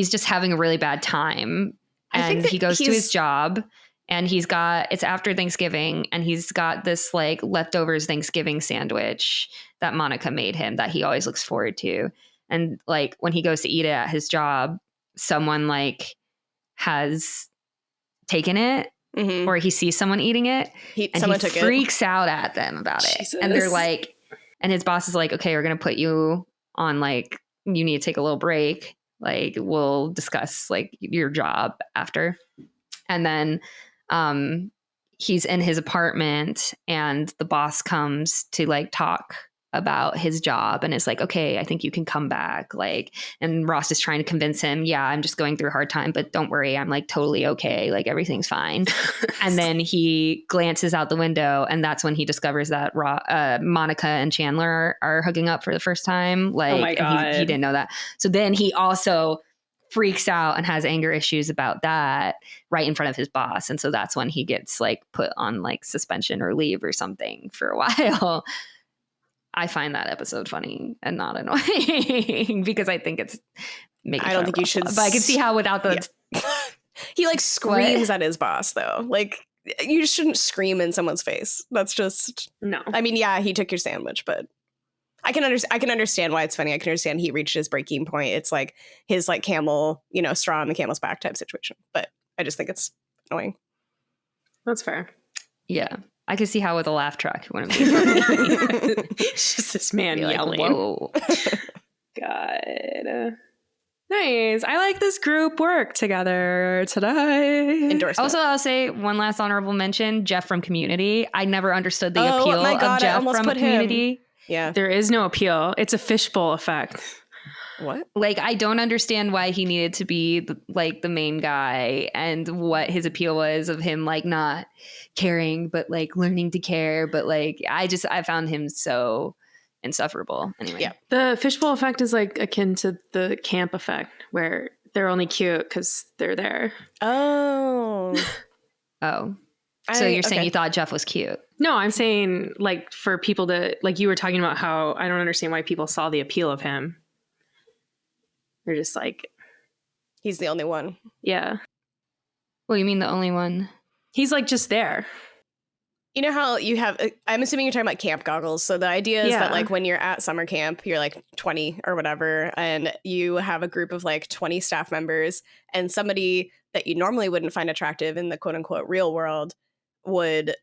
just having a really bad time. I think And that he goes to his job and it's after Thanksgiving and he's got this like leftovers Thanksgiving sandwich that Monica made him that he always looks forward to. And like when he goes to eat it at his job, someone like has taken it Mm-hmm. or he sees someone eating it and Someone he took freaks out at them about it. And they're like, and his boss is like, okay, we're going to put you on like, you need to take a little break. Like we'll discuss like your job after. And then he's in his apartment and the boss comes to like talk about his job and it's like, okay, I think you can come back. Like, and Ross is trying to convince him, yeah, I'm just going through a hard time, but don't worry, I'm like totally okay. Like everything's fine. And then he glances out the window and that's when he discovers that Monica and Chandler are hooking up for the first time. Like, oh my God. And he didn't know that. So then he also freaks out and has anger issues about that right in front of his boss. And so that's when he gets like put on like suspension or leave or something for a while. I find that episode funny and not annoying because I think it's making I don't think you should. But I can see how without the he like screams at his boss though. Like you shouldn't scream in someone's face. That's just no. I mean, yeah, he took your sandwich, but I can understand why it's funny. I can understand he reached his breaking point. It's like his like camel, straw on the camel's back type situation. But I just think it's annoying. That's fair. Yeah. I can see how with a laugh track it wouldn't be. It's just this man like, yelling. whoa. God. Nice. I like this group work together today. Endorsement. Also, I'll say one last honorable mention, Jeff from Community. I never understood the appeal my God, of Jeff from put Community. Him. Yeah. There is no appeal. It's a fishbowl effect. What? Like, I don't understand why he needed to be the main guy and what his appeal was of him like not caring, but like learning to care. But like, I found him so insufferable. Anyway. Yeah. The fishbowl effect is like akin to the camp effect where they're only cute because they're there. Oh. Oh. So you're saying you thought Jeff was cute? No, I'm saying like for people to, like you were talking about how I don't understand why people saw the appeal of him. They're just like, he's the only one. Yeah. Well, you mean the only one? He's like just there. You know how you have, I'm assuming you're talking about camp goggles. So the idea is that like when you're at summer camp, you're like 20 or whatever, and you have a group of like 20 staff members, and somebody that you normally wouldn't find attractive in the quote unquote real world would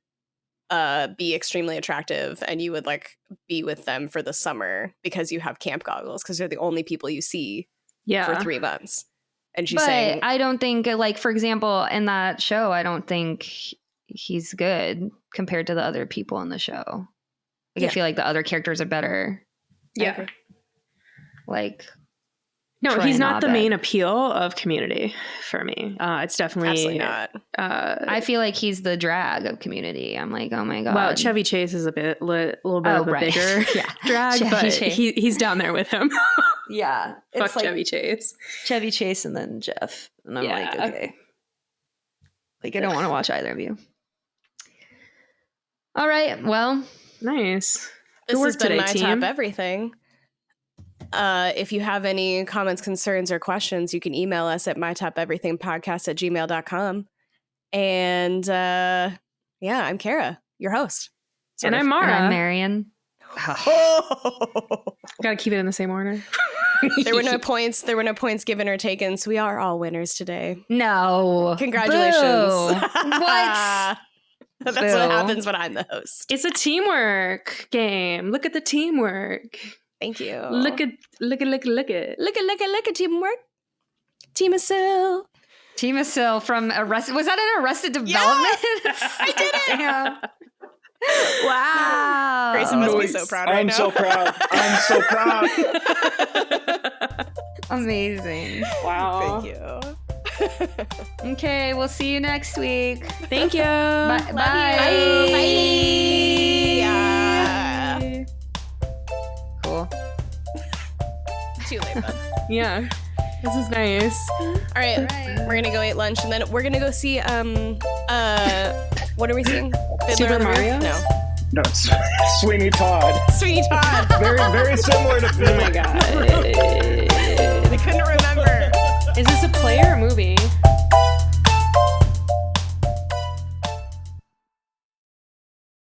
be extremely attractive, and you would like be with them for the summer because you have camp goggles because they're the only people you see for 3 months. And she's saying, I don't think, like, for example, in that show, I don't think he's good compared to the other people in the show. Like, I feel like the other characters are better. Yeah. Like, no, he's not the main appeal of Community for me. It's definitely absolutely not. I feel like he's the drag of Community. I'm like, oh my God. Well, Chevy Chase is a little bit of a bigger drag, Chevy but Chase. he's down there with him. Yeah. Fuck It's like Chevy Chase. Chevy Chase and then Jeff. And I'm like, okay. Like, I don't want to watch either of you. All right. Well. Nice. This has been today, My team. Top Everything. If you have any comments, concerns, or questions, you can email us at mytopeverythingpodcast@gmail.com. And I'm Kara, your host. And I'm Mara. And I'm Marion. Gotta keep it in the same order. There were no points. There were no points given or taken, so we are all winners today. No. Congratulations. Boo. What? That's Boo. what happens when I'm the host. It's a teamwork game. Look at the teamwork. Thank you. Look at Look at teamwork. Team of Sil. Team of Sil from Arrested. Was that an Arrested Development? I did it. Damn. Wow. Grayson must be so proud right I'm now. so proud. I'm so proud. Amazing. Wow. Thank you. Okay, we'll see you next week. Thank you. Bye. Love Bye. you. Bye. Cool. Too late, bud. Yeah. This is nice. All right, we're gonna go eat lunch, and then we're gonna go see what are we seeing? Fiddler Super on the Roof? Mario? No, No, Sweeney Todd. Sweeney Todd. Very, very similar to Oh Fiddler. my God. I couldn't remember. Is this a play or a movie?